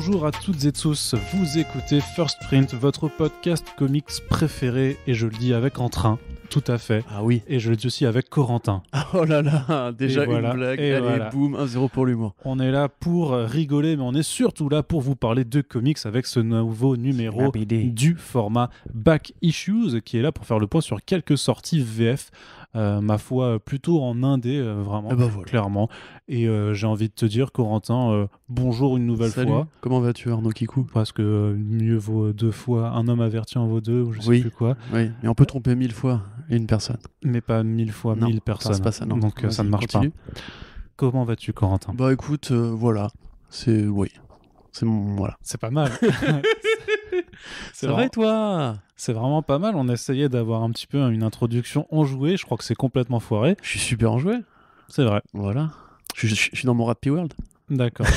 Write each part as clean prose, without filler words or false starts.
Bonjour à toutes et tous, vous écoutez First Print, votre podcast comics préféré, et je le dis avec entrain, tout à fait. Ah oui. Et je le dis aussi avec Corentin. Oh là là, déjà voilà, une blague, et allez, voilà. boum, 1-0 pour l'humour. On est là pour rigoler, mais on est surtout là pour vous parler de comics avec ce nouveau numéro du format Back Issues, qui est là pour faire le point sur quelques sorties VF. Ma foi, plutôt en indé, vraiment, voilà. clairement. Et j'ai envie de te dire, Corentin, bonjour une nouvelle Salut. fois. Comment vas-tu, Arnaud Kikou? Parce que mieux vaut deux fois, un homme averti en vaut deux, ou je sais plus quoi. Oui, mais on peut tromper 1000 fois une personne. Mais pas 1000 fois non, 1000 personnes. C'est pas ça, non. Donc ça ne marche continue. pas. Comment vas-tu, Corentin? Bah écoute, voilà. C'est voilà. C'est pas mal. C'est vrai, toi? C'est vraiment pas mal. On essayait d'avoir un petit peu une introduction enjouée. Je crois que c'est complètement foiré. Je suis super enjoué. C'est vrai. Voilà. Je suis dans mon Happy World. D'accord.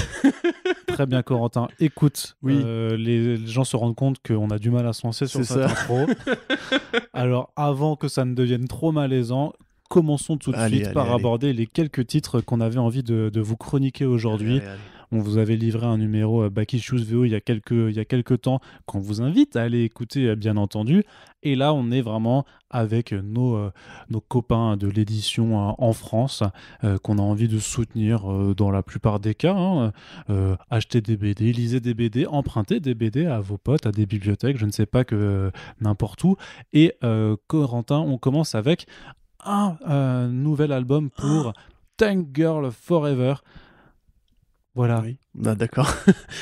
Très bien, Corentin. Écoute, oui. Les gens se rendent compte qu'on a du mal à se lancer sur cette intro. Alors, avant que ça ne devienne trop malaisant, commençons tout de suite par aborder les quelques titres qu'on avait envie de vous chroniquer aujourd'hui. Allez. On vous avait livré un numéro Back Issues VO il y a quelques temps qu'on vous invite à aller écouter, bien entendu. Et là, on est vraiment avec nos copains de l'édition en France qu'on a envie de soutenir dans la plupart des cas. Achetez des BD, lisez des BD, empruntez des BD à vos potes, à des bibliothèques, je ne sais pas, que n'importe où. Et Corentin, on commence avec un nouvel album pour Tank Girl Forever. Voilà. Oui. Bah, d'accord.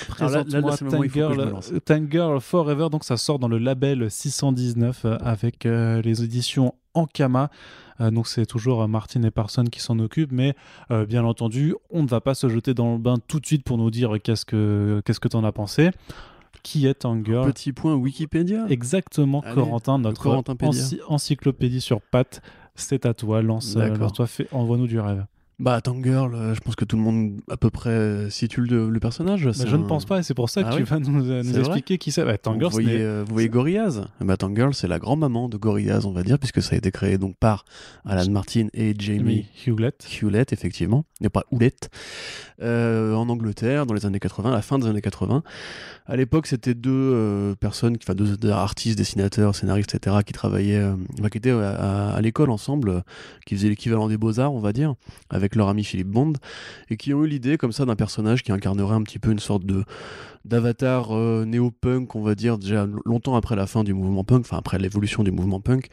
Présente-moi Tank Girl Forever. Donc ça sort dans le label 619 avec les éditions Ankama. Donc c'est toujours Martin et Parson qui s'en occupent, mais bien entendu, on ne va pas se jeter dans le bain tout de suite pour nous dire qu'est-ce que t'en as pensé. Qui est Tank Girl? Petit point Wikipédia. Exactement. Allez, Corentin, notre encyclopédie sur pattes. C'est à toi. Lance-toi, envoie-nous du rêve. Bah, Tank Girl, je pense que tout le monde à peu près situe le personnage. Je ne pense pas, et c'est pour ça que tu vas nous expliquer qui c'est. Tank Girl, vous voyez Gorillaz? Tank Girl, c'est la grand-maman de Gorillaz, on va dire, puisque ça a été créé donc par Alan Martin et Jamie Hewlett, effectivement, mais pas Hewlett, en Angleterre, dans les années 80, à la fin des années 80. À l'époque, c'était deux personnes, deux artistes, dessinateurs, scénaristes, etc., qui travaillaient, qui étaient à l'école ensemble, qui faisaient l'équivalent des Beaux-Arts, on va dire, avec leur ami Philippe Bond, et qui ont eu l'idée comme ça d'un personnage qui incarnerait un petit peu une sorte d'avatar néo-punk, on va dire, déjà longtemps après la fin du mouvement punk, enfin après l'évolution du mouvement punk,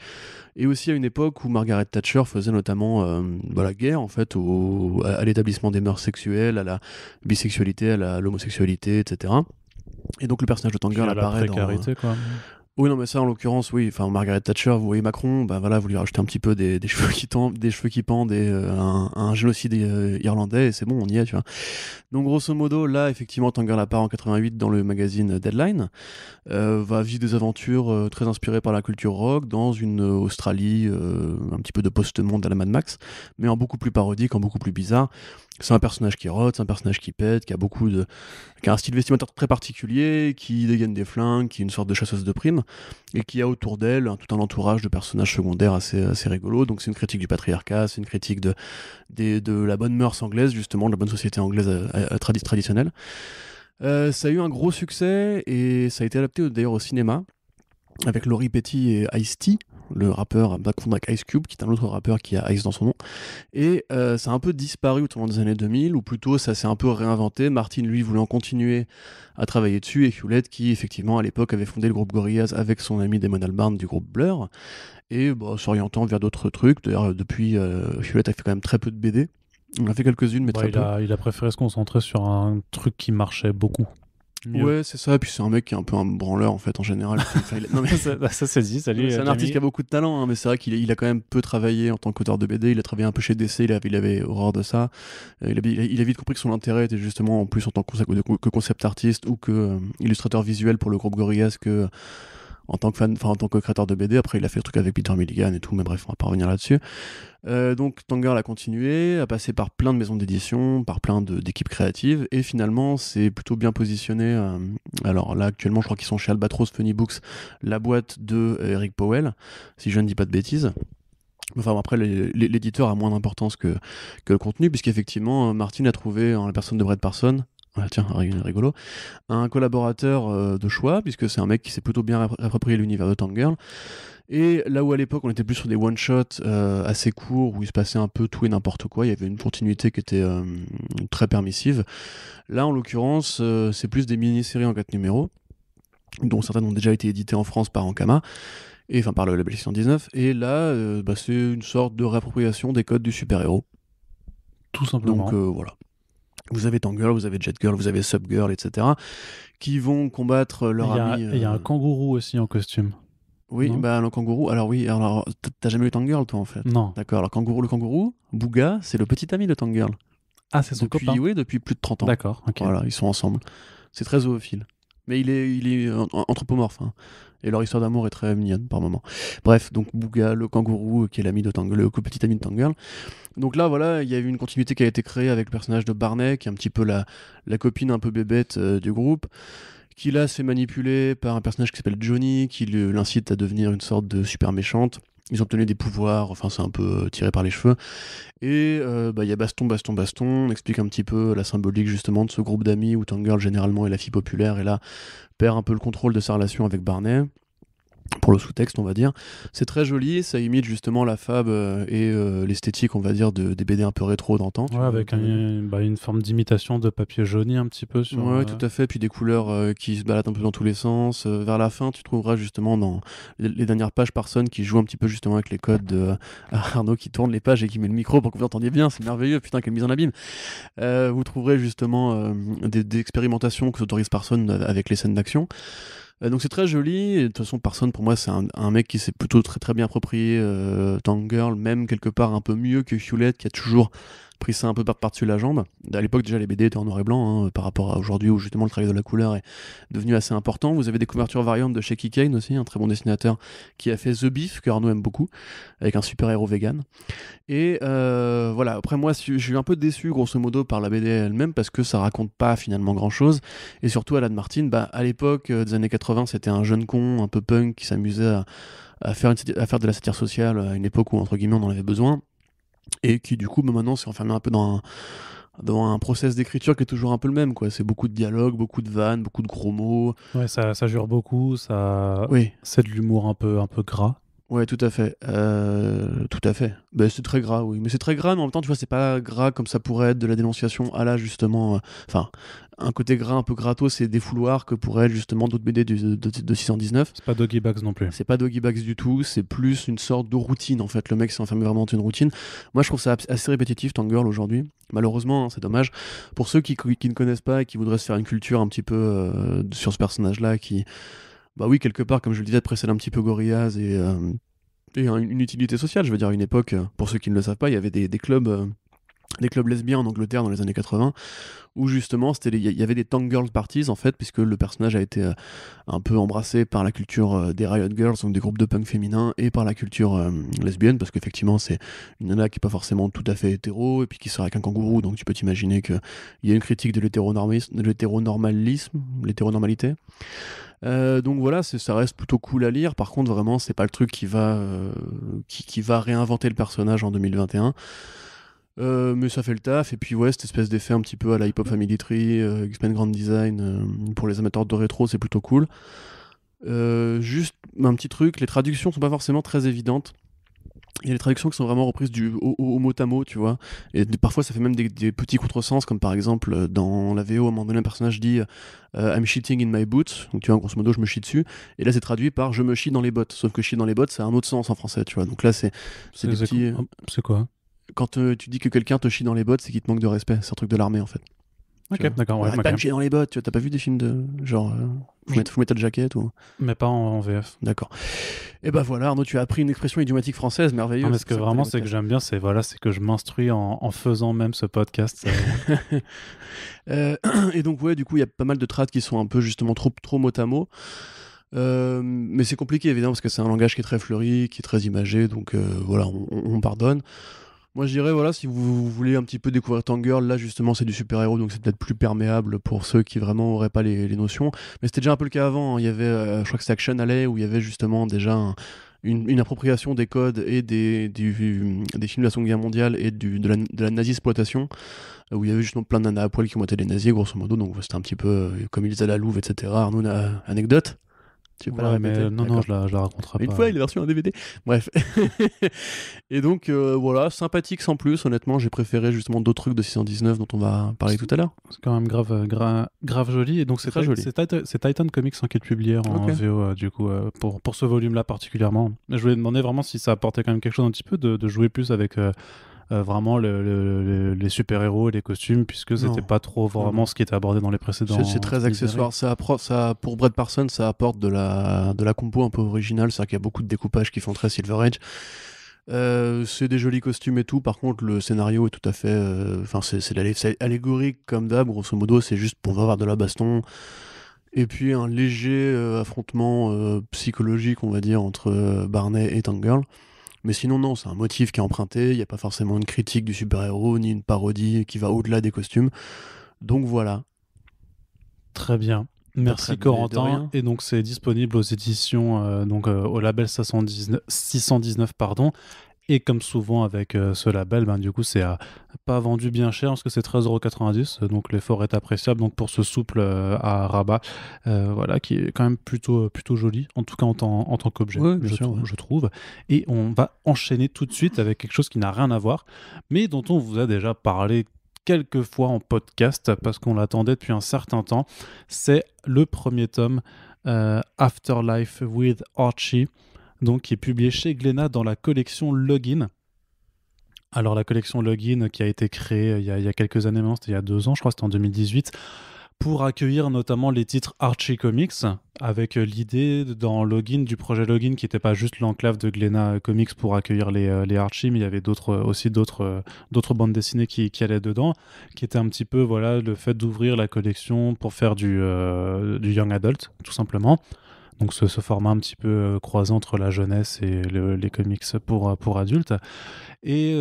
et aussi à une époque où Margaret Thatcher faisait notamment la guerre en fait à l'établissement des mœurs sexuelles, à la bisexualité, à l'homosexualité, etc. Et donc le personnage de Tank Girl apparaît dans... quoi. Oui, non, mais ça, en l'occurrence, oui. Enfin, Margaret Thatcher, vous voyez Macron, vous lui rajoutez un petit peu des cheveux qui pendent et un génocide irlandais, et c'est bon, on y est, tu vois. Donc, grosso modo, là, effectivement, Tank Girl apparaît en 88 dans le magazine Deadline, va vivre des aventures très inspirées par la culture rock dans une Australie, un petit peu de post-monde à la Mad Max, mais en beaucoup plus parodique, en beaucoup plus bizarre. C'est un personnage qui rote, c'est un personnage qui pète, qui a un style vestimentaire très particulier, qui dégaine des flingues, qui est une sorte de chasseuse de primes, et qui a autour d'elle tout un entourage de personnages secondaires assez rigolo. Donc c'est une critique du patriarcat, c'est une critique de la bonne mœurs anglaise, justement, de la bonne société anglaise traditionnelle. Ça a eu un gros succès, et ça a été adapté d'ailleurs au cinéma, avec Laurie Petty et Ice-T, le rappeur confondre avec Ice Cube, qui est un autre rappeur qui a Ice dans son nom. Et ça a un peu disparu au tournant des années 2000, ou plutôt ça s'est un peu réinventé. Martin, lui, voulait en continuer à travailler dessus, et Hewlett, qui effectivement à l'époque avait fondé le groupe Gorillaz avec son ami Damon Albarn du groupe Blur, et s'orientant vers d'autres trucs. D'ailleurs, depuis, Hewlett a fait quand même très peu de BD. On a fait quelques-unes, mais très peu. Il a préféré se concentrer sur un truc qui marchait beaucoup. Mieux. Ouais, c'est ça. Et puis c'est un mec qui est un peu un branleur en fait en général. Non, mais ça c'est dit. Salut. C'est un artiste qui a beaucoup de talent, hein, mais c'est vrai qu'il a quand même peu travaillé en tant qu'auteur de BD. Il a travaillé un peu chez DC. Il avait horreur de ça. Il a vite compris que son intérêt était justement en plus en tant que concept artiste ou que illustrateur visuel pour le groupe Gorillaz que en tant que fan, en tant que créateur de BD. Après, il a fait le truc avec Peter Milligan et tout, mais bref, on va pas revenir là-dessus. Donc Tank Girl a continué, a passé par plein de maisons d'édition, par plein d'équipes créatives, et finalement c'est plutôt bien positionné. Alors là actuellement je crois qu'ils sont chez Albatros Funny Books, la boîte de Eric Powell, si je ne dis pas de bêtises. Enfin après l'éditeur a moins d'importance que le contenu, puisqu'effectivement Martin a trouvé en la personne de Brett Parson tiens, rigolo, un collaborateur de choix, puisque c'est un mec qui s'est plutôt bien approprié l'univers de Tank Girl. Et là où à l'époque on était plus sur des one-shots assez courts, où il se passait un peu tout et n'importe quoi, il y avait une continuité qui était très permissive. Là en l'occurrence, c'est plus des mini-séries en 4 numéros, dont certaines ont déjà été éditées en France par Ankama, enfin par le label 619, et là c'est une sorte de réappropriation des codes du super-héros. Tout simplement. Donc voilà. Vous avez Tank Girl, vous avez Jet Girl, vous avez Sub Girl, etc. qui vont combattre leur ami. Il y a un kangourou aussi en costume. Oui, Non le kangourou. Alors oui, alors t'as jamais eu Tank Girl toi en fait? Non. D'accord, alors le kangourou, Booga, c'est le petit ami de Tank Girl. Ah, c'est son copain. Oui, depuis plus de 30 ans. D'accord, ok. Voilà, ils sont ensemble. C'est très zoophile. Mais il est anthropomorphe. Hein. Et leur histoire d'amour est très mignonne par moments. Bref, donc Booga, le kangourou, qui est l'ami de Tank Girl, le petit ami de Tank Girl. Donc là, voilà, il y a eu une continuité qui a été créée avec le personnage de Barney, qui est un petit peu la copine un peu bébête du groupe, qui là se fait manipuler par un personnage qui s'appelle Johnny, qui l'incite à devenir une sorte de super méchante. Ils ont obtenu des pouvoirs, enfin c'est un peu tiré par les cheveux. Et il y a baston, on explique un petit peu la symbolique justement de ce groupe d'amis où Tank Girl généralement est la fille populaire et là perd un peu le contrôle de sa relation avec Barney. Pour le sous-texte, on va dire. C'est très joli, ça imite justement la fab et l'esthétique, on va dire, des BD un peu rétro d'antan. Ouais, avec une forme d'imitation de papier jauni un petit peu. Ouais, tout à fait, puis des couleurs qui se baladent un peu dans tous les sens. Vers la fin, tu trouveras justement dans les dernières pages Parson qui joue un petit peu justement avec les codes de Arnaud qui tourne les pages et qui met le micro pour que vous entendiez bien, c'est merveilleux, putain, quelle mise en abîme. Vous trouverez justement des expérimentations que s'autorise Parson avec les scènes d'action. Donc c'est très joli, et de toute façon Parson pour moi c'est un mec qui s'est plutôt très très bien approprié Tank Girl, même quelque part un peu mieux que Hewlett qui a toujours pris ça un peu par-dessus la jambe. À l'époque déjà les BD étaient en noir et blanc par rapport à aujourd'hui où justement le travail de la couleur est devenu assez important. Vous avez des couvertures variantes de Shaky Kane aussi, un très bon dessinateur qui a fait The Beef que Arnaud aime beaucoup, avec un super héros vegan. Et voilà, après moi je suis un peu déçu grosso modo par la BD elle-même parce que ça raconte pas finalement grand chose. Et surtout Alan Martin, à l'époque des années 80, c'était un jeune con un peu punk qui s'amusait à faire de la satire sociale à une époque où entre guillemets on en avait besoin. Et qui du coup maintenant s'est enfermé un peu dans un process d'écriture qui est toujours un peu le même, quoi. C'est beaucoup de dialogues, beaucoup de vannes, beaucoup de gros mots. Ouais, ça jure beaucoup, Oui. C'est de l'humour un peu gras. Ouais, tout à fait. Tout à fait. C'est très gras, oui. Mais c'est très gras, mais en même temps, tu vois, c'est pas gras comme ça pourrait être de la dénonciation à la, justement... Enfin, un côté gras un peu gratos, c'est des fouloirs que pourrait être justement d'autres BD de 619. C'est pas Doggy Bags non plus. C'est pas Doggy Bags du tout, c'est plus une sorte de routine, en fait. Le mec s'est enfermé vraiment dans une routine. Moi, je trouve ça assez répétitif, Tank Girl, aujourd'hui. Malheureusement, hein, c'est dommage. Pour ceux qui ne connaissent pas et qui voudraient se faire une culture un petit peu sur ce personnage-là, qui... Bah oui, quelque part, comme je le disais, précède un petit peu Gorillaz et une utilité sociale. Je veux dire, à une époque, pour ceux qui ne le savent pas, il y avait des clubs lesbiens en Angleterre dans les années 80, où justement, il y avait des Tank Girls parties, en fait, puisque le personnage a été un peu embrassé par la culture des Riot Girls, donc des groupes de punk féminins, et par la culture lesbienne, parce qu'effectivement, c'est une nana qui n'est pas forcément tout à fait hétéro, et puis qui sort avec un kangourou, donc tu peux t'imaginer qu'il y a une critique de l'hétéronormalité. Donc voilà, ça reste plutôt cool à lire. Par contre, vraiment, c'est pas le truc qui va réinventer le personnage en 2021. Mais ça fait le taf. Et puis ouais, cette espèce d'effet un petit peu à la Hip Hop Family Tree, X-Men Grand Design, pour les amateurs de rétro, c'est plutôt cool. Juste un petit truc, les traductions sont pas forcément très évidentes. Il y a des traductions qui sont vraiment reprises au mot à mot, tu vois. Et parfois, ça fait même des petits contresens, comme par exemple, dans la VO, à un moment donné, un personnage dit I'm shitting in my boots. Donc, tu vois, grosso modo, je me chie dessus. Et là, c'est traduit par je me chie dans les bottes. Sauf que chie dans les bottes, c'est un autre sens en français, tu vois. Donc là, c'est des petits. C'est quoi? Quand tu dis que quelqu'un te chie dans les bottes, c'est qu'il te manque de respect. C'est un truc de l'armée, en fait. Ok, d'accord. Ouais, pas me chier dans les bottes. Tu vois, t'as pas vu des films de genre Full Metal Jacket ou... Mais pas en VF. D'accord. Et bah voilà, Arnaud, tu as appris une expression idiomatique française, merveilleux. Non, mais ce que vraiment, c'est que j'aime bien, c'est que je m'instruis en faisant même ce podcast. Et donc, ouais, du coup, il y a pas mal de trades qui sont un peu justement trop mot à mot. Mais c'est compliqué, évidemment, parce que c'est un langage qui est très fleuri, qui est très imagé, donc voilà, on pardonne. Moi, je dirais, voilà, si vous voulez un petit peu découvrir Tank Girl, là, justement, c'est du super-héros, donc c'est peut-être plus perméable pour ceux qui vraiment auraient pas les notions. Mais c'était déjà un peu le cas avant, hein. Il y avait, je crois que c'est Action Alley, où il y avait justement déjà une appropriation des codes et des films de la Seconde Guerre mondiale et de la nazi-exploitation, où il y avait justement plein de nanas à poil qui ont été des nazis, grosso modo, donc c'était un petit peu comme ils faisaient à la Louve, etc. Arnaud, anecdote? Tu veux pas la Ouais, mais répéter? non, D'accord. je la raconterai Une pas. fois, il est version un DVD. Bref. Et donc, voilà, sympathique sans plus. Honnêtement, j'ai préféré justement d'autres trucs de 619 dont on va parler tout à l'heure. C'est quand même grave joli. Et donc, C'est très joli. C'est Titan Comics qui est publié en Ok. VO, du coup, pour ce volume-là particulièrement. Je voulais demander vraiment si ça apportait quand même quelque chose un petit peu de jouer plus avec vraiment les super-héros et les costumes, puisque c'était Non. pas trop Non, vraiment non. ce qui était abordé dans les précédents. C'est très mini-séries. accessoire. Ça, pour Brett Parsons, ça apporte de la compo un peu originale. C'est-à-dire qu'il y a beaucoup de découpages qui font très Silver Age. C'est des jolis costumes et tout. Par contre, le scénario est tout à fait. Enfin, c'est allégorique comme d'hab. Grosso modo, c'est juste pour avoir de la baston. Et puis un léger affrontement psychologique, on va dire, entre Barney et Tank Girl. Mais sinon, non, c'est un motif qui est emprunté. Il n'y a pas forcément une critique du super-héros, ni une parodie qui va au-delà des costumes. Donc voilà. Très bien. Pas Merci très de Corentin. rien. Et donc c'est disponible aux éditions, au label 619, pardon. Et comme souvent avec ce label, ben, du coup c'est pas vendu bien cher parce que c'est 13,90 €. Donc l'effort est appréciable. Donc pour ce souple à rabat, voilà, qui est quand même plutôt joli, en tout cas en tant qu'objet, Ouais, bien sûr. Ouais. je trouve. Et on va enchaîner tout de suite avec quelque chose qui n'a rien à voir, mais dont on vous a déjà parlé quelques fois en podcast parce qu'on l'attendait depuis un certain temps. C'est le premier tome Afterlife with Archie, donc qui est publié chez Glénat dans la collection Login. Alors la collection Login qui a été créée il y a quelques années maintenant, c'était il y a 2 ans, je crois, c'était en 2018, pour accueillir notamment les titres Archie Comics, avec l'idée dans Login, du projet Login, qui n'était pas juste l'enclave de Glénat Comics pour accueillir les Archie, mais il y avait aussi d'autres bandes dessinées qui allaient dedans, qui était un petit peu voilà, le fait d'ouvrir la collection pour faire du young adult, tout simplement. Donc ce format un petit peu croisé entre la jeunesse et les comics pour adultes. Et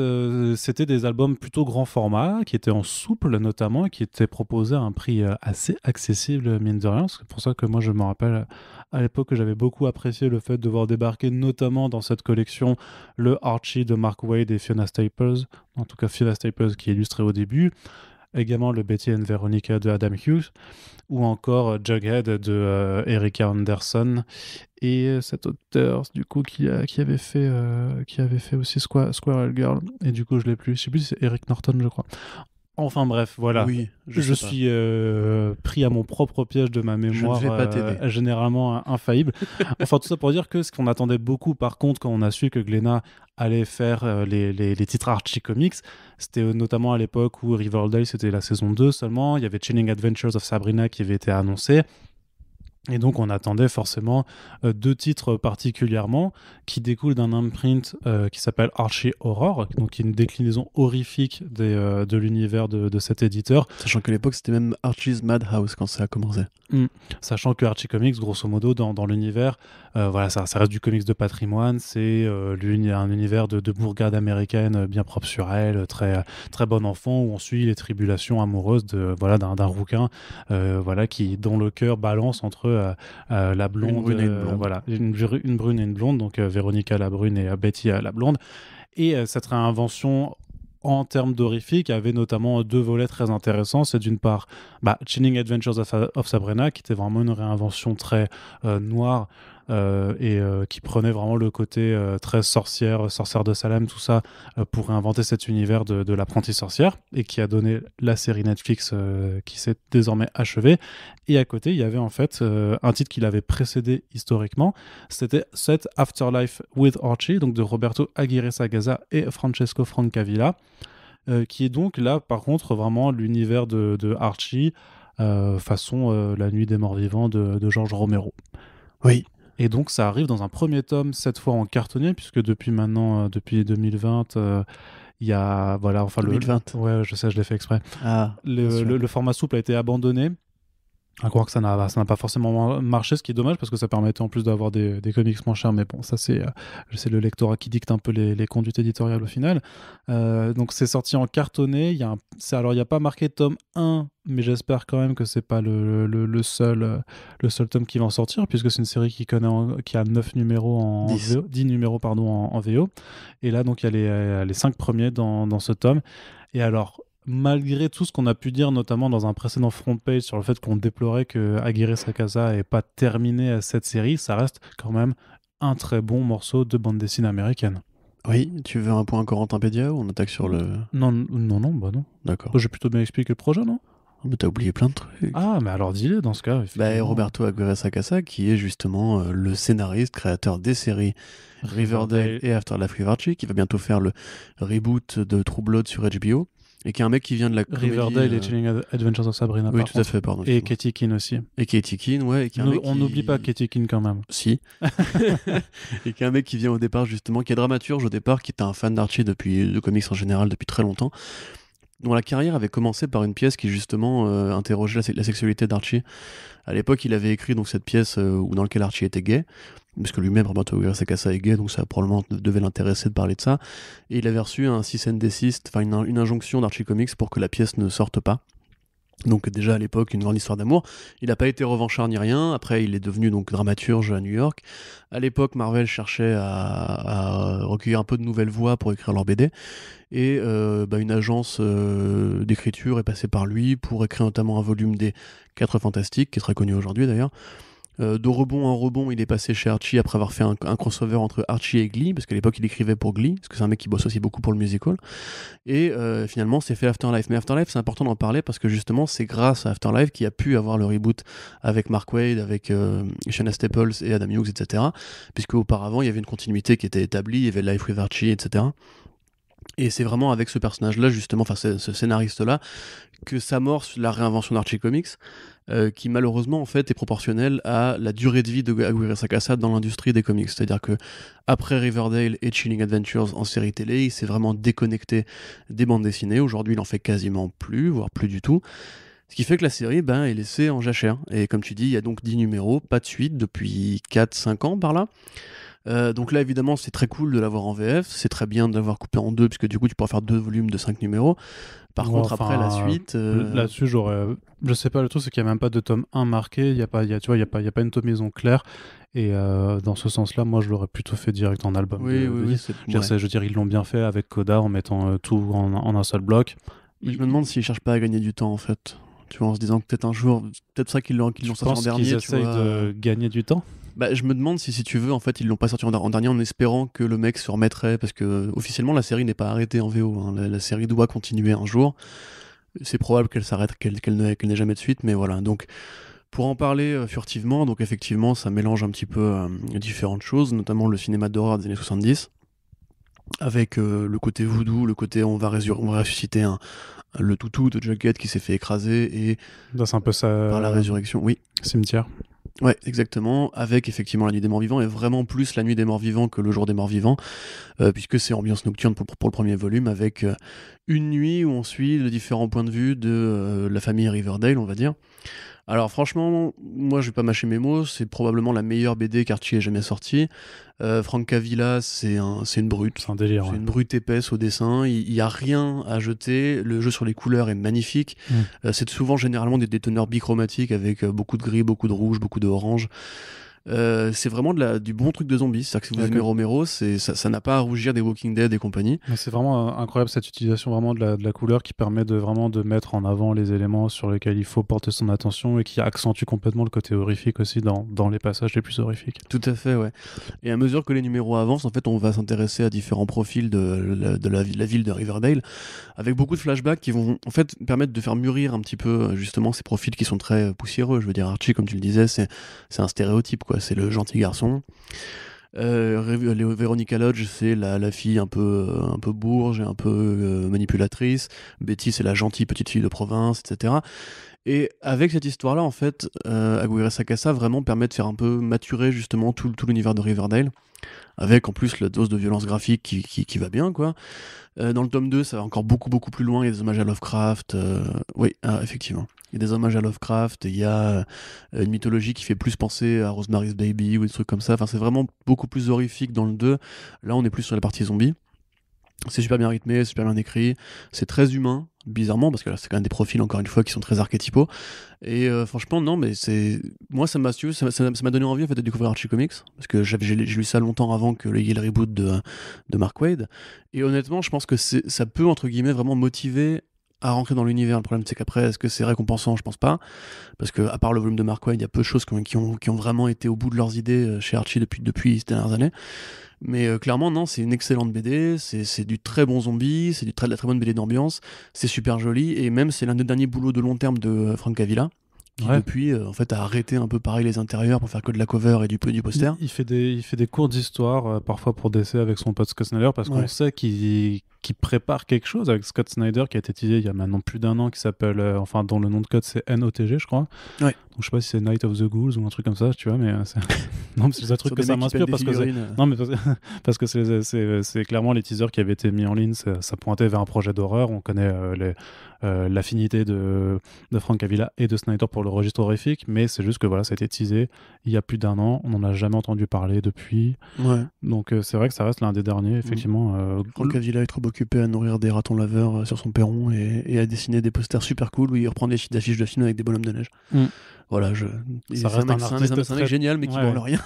c'était des albums plutôt grand format, qui étaient en souple notamment, et qui étaient proposés à un prix assez accessible, mine de rien. C'est pour ça que moi, je me rappelle à l'époque que j'avais beaucoup apprécié le fait de voir débarquer notamment dans cette collection le Archie de Mark Waid et Fiona Staples, en tout cas Fiona Staples qui est illustré au début, également le Betty and Veronica de Adam Hughes, ou encore Jughead de Erika Anderson, et cet auteur du coup qui avait fait aussi Squirrel Girl, et du coup je l'ai plus, je sais plus si c'est Eric Norton, je crois. Enfin bref, voilà. Oui, Je sais pas. suis pris à mon propre piège de ma mémoire, vais pas t'aider. généralement infaillible. Enfin, tout ça pour dire que ce qu'on attendait beaucoup, par contre, quand on a su que Glénat allait faire les titres Archie Comics, c'était notamment à l'époque où Riverdale, c'était la saison 2 seulement. Il y avait Chilling Adventures of Sabrina qui avait été annoncé. Et donc on attendait forcément 2 titres particulièrement qui découlent d'un imprint qui s'appelle Archie Horror, donc qui est une déclinaison horrifique de l'univers de cet éditeur. Sachant qu'à l'époque, c'était même Archie's Madhouse quand ça a commencé. Sachant que Archie Comics, grosso modo, dans l'univers, voilà, ça reste du comics de patrimoine, c'est un univers de bourgade américaine bien propre sur elle, très, très bon enfant, où on suit les tribulations amoureuses d'un rouquin voilà, dont le cœur balance entre la blonde, Une brune et une blonde. voilà, une brune et une blonde, donc Véronica la brune et Betty la blonde. Et cette réinvention en termes d'horrifique avait notamment 2 volets très intéressants. C'est d'une part Chilling Adventures of Sabrina, qui était vraiment une réinvention très noire et qui prenait vraiment le côté très sorcière de Salem, tout ça, pour réinventer cet univers de l'apprentie sorcière, et qui a donné la série Netflix qui s'est désormais achevée. Et à côté, il y avait en fait un titre qui l'avait précédé historiquement, c'était cet Afterlife with Archie, donc de Roberto Aguirre Sagaza et Francesco Francavilla, qui est donc là, par contre, vraiment l'univers de Archie, façon La Nuit des Morts Vivants de George Romero. Oui. Et donc ça arrive dans un premier tome, cette fois en cartonnier, puisque depuis 2020, il y a... Voilà, enfin 2020. ouais, je sais, je l'ai fait exprès. Ah, Le format souple a été abandonné. À croire que ça n'a pas forcément marché, ce qui est dommage parce que ça permettait en plus d'avoir des comics moins chers. Mais bon, ça c'est le lectorat qui dicte un peu les conduites éditoriales au final. Donc c'est sorti en cartonné. Alors il n'y a pas marqué tome 1, mais j'espère quand même que c'est pas le seul tome qui va en sortir, puisque c'est une série qui a 9 numéros en 10. VO, 10 numéros pardon, en VO. Et là, donc il y a les 5 premiers dans ce tome. Et alors, malgré tout ce qu'on a pu dire, notamment dans un précédent front page, sur le fait qu'on déplorait que Aguirre Sacasa n'ait pas terminé cette série, ça reste quand même un très bon morceau de bande dessinée américaine. Oui, tu veux un point Corentipédia ou on attaque sur le... Non, non, non, bah non. D'accord. J'ai plutôt bien expliqué le projet, non? Mais t'as oublié plein de trucs. Ah, mais alors dis-le dans ce cas. Bah, Roberto Aguirre Sacasa, qui est justement le scénariste, créateur des séries Riverdale et Afterlife with Archie, qui va bientôt faire le reboot de True Blood sur HBO, et qui est un mec qui vient de la comédie... Riverdale et Chilling Adventures of Sabrina. Oui, par tout à contre. fait, pardon. Et Katie Keene aussi. Et Katie Keene, ouais. Et qui est un mec On n'oublie pas Katie Keene quand même. Si. Et qui est un mec qui vient au départ, justement, qui est dramaturge au départ, qui était un fan d'Archie de comics en général depuis très longtemps, dont la carrière avait commencé par une pièce qui justement interrogeait la sexualité d'Archie. À l'époque, il avait écrit donc cette pièce dans laquelle Archie était gay, parce que lui-même, Roberto Aguirre Sacasa est gay, donc ça probablement devait l'intéresser de parler de ça. Et il avait reçu un cease and desist, enfin une injonction d'Archie Comics pour que la pièce ne sorte pas. Donc déjà à l'époque, une grande histoire d'amour. Il n'a pas été revanchard ni rien. Après, il est devenu donc dramaturge à New York. À l'époque, Marvel cherchait à recueillir un peu de nouvelles voix pour écrire leur BD. Et une agence d'écriture est passée par lui pour écrire notamment un volume des 4 Fantastiques, qui est très connu aujourd'hui d'ailleurs. De rebond en rebond, il est passé chez Archie après avoir fait un crossover entre Archie et Glee, parce qu'à l'époque il écrivait pour Glee, parce que c'est un mec qui bosse aussi beaucoup pour le musical. Et finalement, c'est fait Afterlife. Mais Afterlife, c'est important d'en parler parce que justement, c'est grâce à Afterlife qu'il y a pu avoir le reboot avec Mark Waid, avec Shanna Staples et Adam Hughes, etc. Puisque auparavant, il y avait une continuité qui était établie, il y avait Life with Archie, etc. Et c'est vraiment avec ce personnage-là, justement, enfin ce scénariste-là, que s'amorce la réinvention d'Archie Comics, qui malheureusement en fait est proportionnelle à la durée de vie de Aguirre Sacasa dans l'industrie des comics. C'est-à-dire que après Riverdale et Chilling Adventures en série télé, il s'est vraiment déconnecté des bandes dessinées. Aujourd'hui, il en fait quasiment plus, voire plus du tout. Ce qui fait que la série est laissée en jachère. Et comme tu dis, il y a donc 10 numéros, pas de suite depuis 4-5 ans par là. Donc là évidemment c'est très cool de l'avoir en VF, c'est très bien de l'avoir coupé en deux puisque du coup tu pourras faire 2 volumes de 5 numéros. Par contre après la suite... Là-dessus je sais pas, le truc c'est qu'il n'y a même pas de tome 1 marqué, il n'y a pas une tomaison claire. Et dans ce sens-là, moi je l'aurais plutôt fait direct en album. Oui, je veux dire, ils l'ont bien fait avec Coda en mettant tout en un seul bloc. Mais je me demande s'ils cherchent pas à gagner du temps en fait. Tu vois, en se disant que peut-être un jour, peut-être ça qu'ils l'ont sorti en dernier. Qu'ils essayent de gagner du temps. Bah, je me demande si tu veux, en fait, ils l'ont pas sorti en dernier en espérant que le mec se remettrait, parce que officiellement la série n'est pas arrêtée en VO. Hein. La série doit continuer un jour. C'est probable qu'elle s'arrête, qu'elle n'ait jamais de suite, mais voilà. Donc, pour en parler furtivement, donc effectivement, ça mélange un petit peu différentes choses, notamment le cinéma d'horreur des années 70, avec le côté voodoo, le côté on va ressusciter le toutou de Jughead qui s'est fait écraser et c'est un peu ça. Par la résurrection, oui. Cimetière. Ouais, exactement, avec effectivement la nuit des morts vivants, et vraiment plus la nuit des morts vivants que le jour des morts vivants, puisque c'est ambiance nocturne pour le premier volume, avec une nuit où on suit les différents points de vue de la famille Riverdale, on va dire. Alors franchement, moi je vais pas mâcher mes mots, c'est probablement la meilleure BD qu'Archie ait jamais sortie. Frank Cavilla, c'est une brute. C'est un délire. C'est une brute épaisse au dessin, il y a rien à jeter, le jeu sur les couleurs est magnifique. C'est souvent généralement des teneurs bichromatiques avec beaucoup de gris, beaucoup de rouge, beaucoup de orange. C'est vraiment du bon truc de zombie, c'est-à-dire que si vous aimez Romero, ça n'a pas à rougir des Walking Dead et compagnie. Mais c'est vraiment incroyable cette utilisation vraiment de la couleur qui permet vraiment de mettre en avant les éléments sur lesquels il faut porter son attention et qui accentue complètement le côté horrifique aussi dans les passages les plus horrifiques. Tout à fait, ouais. Et à mesure que les numéros avancent, en fait, on va s'intéresser à différents profils de la ville de Riverdale, avec beaucoup de flashbacks qui vont en fait permettre de faire mûrir un petit peu justement ces profils qui sont très poussiéreux. Je veux dire, Archie, comme tu le disais, c'est un stéréotype, quoi. C'est le gentil garçon. Veronica Lodge, c'est la fille un peu bourge et un peu manipulatrice. Betty, c'est la gentille petite fille de province, etc. Et avec cette histoire-là, en fait, Aguirre Sacasa vraiment permet de faire un peu maturer justement tout l'univers de Riverdale, avec en plus la dose de violence graphique qui va bien, quoi. Dans le tome 2, ça va encore beaucoup plus loin, il y a des hommages à Lovecraft. Oui, effectivement. Il y a des hommages à Lovecraft, il y a une mythologie qui fait plus penser à Rosemary's Baby ou des trucs comme ça. Enfin, c'est vraiment beaucoup plus horrifique dans le 2. Là, on est plus sur la partie zombie. C'est super bien rythmé, c'est super bien écrit, c'est très humain, bizarrement, parce que là, c'est quand même des profils, encore une fois, qui sont très archétypaux. Et franchement, non, mais c'est. Moi, ça m'a donné envie en fait, de découvrir Archie Comics, parce que j'ai lu ça longtemps avant que il y ait le reboot de Mark Waid. Et honnêtement, je pense que ça peut, entre guillemets, vraiment motiver à rentrer dans l'univers. Le problème, c'est qu'après, est-ce que c'est récompensant? Je pense pas. Parce que, à part le volume de Mark Waid, il y a peu de choses qui ont vraiment été au bout de leurs idées chez Archie depuis ces dernières années. Mais clairement, non, c'est une excellente BD, c'est du très bon zombie, c'est de la très bonne BD d'ambiance, c'est super joli, et même c'est l'un des derniers boulots de long terme de Frank Avila, qui Ouais. depuis, en fait, a arrêté un peu pareil les intérieurs pour faire que de la cover et du poster. Il fait des cours d'histoire, parfois pour DC avec son pote Scott Snyder, parce qu'on Ouais. sait qu'il prépare quelque chose avec Scott Snyder qui a été teasé il y a maintenant plus d'un an, qui s'appelle, enfin, dont le nom de code c'est NOTG, je crois. Ouais. Donc je sais pas si c'est Night of the Ghouls ou un truc comme ça, tu vois, mais non, mais c'est le truc Sur que des ça mecs qui m'inspire pèlent parce des que figurines. non, mais parce que c'est clairement les teasers qui avaient été mis en ligne, ça pointait vers un projet d'horreur. On connaît l'affinité de Frank Avila et de Snyder pour le registre horrifique, mais c'est juste que voilà, ça a été teasé il y a plus d'un an, on n'en a jamais entendu parler depuis. Ouais. Donc c'est vrai que ça reste l'un des derniers, effectivement. Frank Avila est trop occupé à nourrir des ratons laveurs sur son perron et à dessiner des posters super cool où il reprend des affiches de films avec des bonhommes de neige. Mm. Voilà, Ça reste un artiste c'est un mec génial, mais qui Ouais, branle ouais. rien.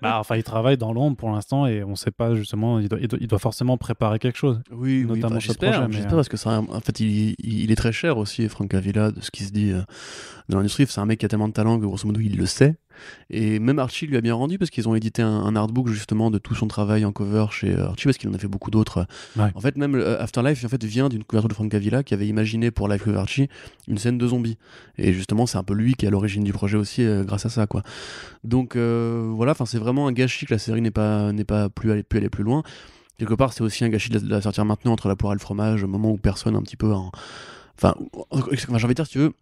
Bah, enfin, il travaille dans l'ombre pour l'instant et on sait pas justement, il doit forcément préparer quelque chose. Oui, oui, Notamment bah, ce projet, mais, j'espère parce que ça, en fait, il est très cher aussi, Frank Avila, de ce qui se dit dans l'industrie. C'est un mec qui a tellement de talent que grosso modo il le sait. Et même Archie lui a bien rendu parce qu'ils ont édité un artbook justement de tout son travail en cover chez Archie parce qu'il en a fait beaucoup d'autres. Ouais. En fait, même Afterlife en fait, vient d'une couverture de Frank Avila qui avait imaginé pour Life of Archie une scène de zombies. Et justement, c'est un peu lui qui est à l'origine du projet aussi grâce à ça, quoi. Donc voilà, c'est vraiment un gâchis que la série n'est pas plus aller plus loin. Quelque part, c'est aussi un gâchis de la sortir maintenant entre la poire et le fromage, au moment où personne un petit peu. Enfin, j'ai envie de dire, si tu veux,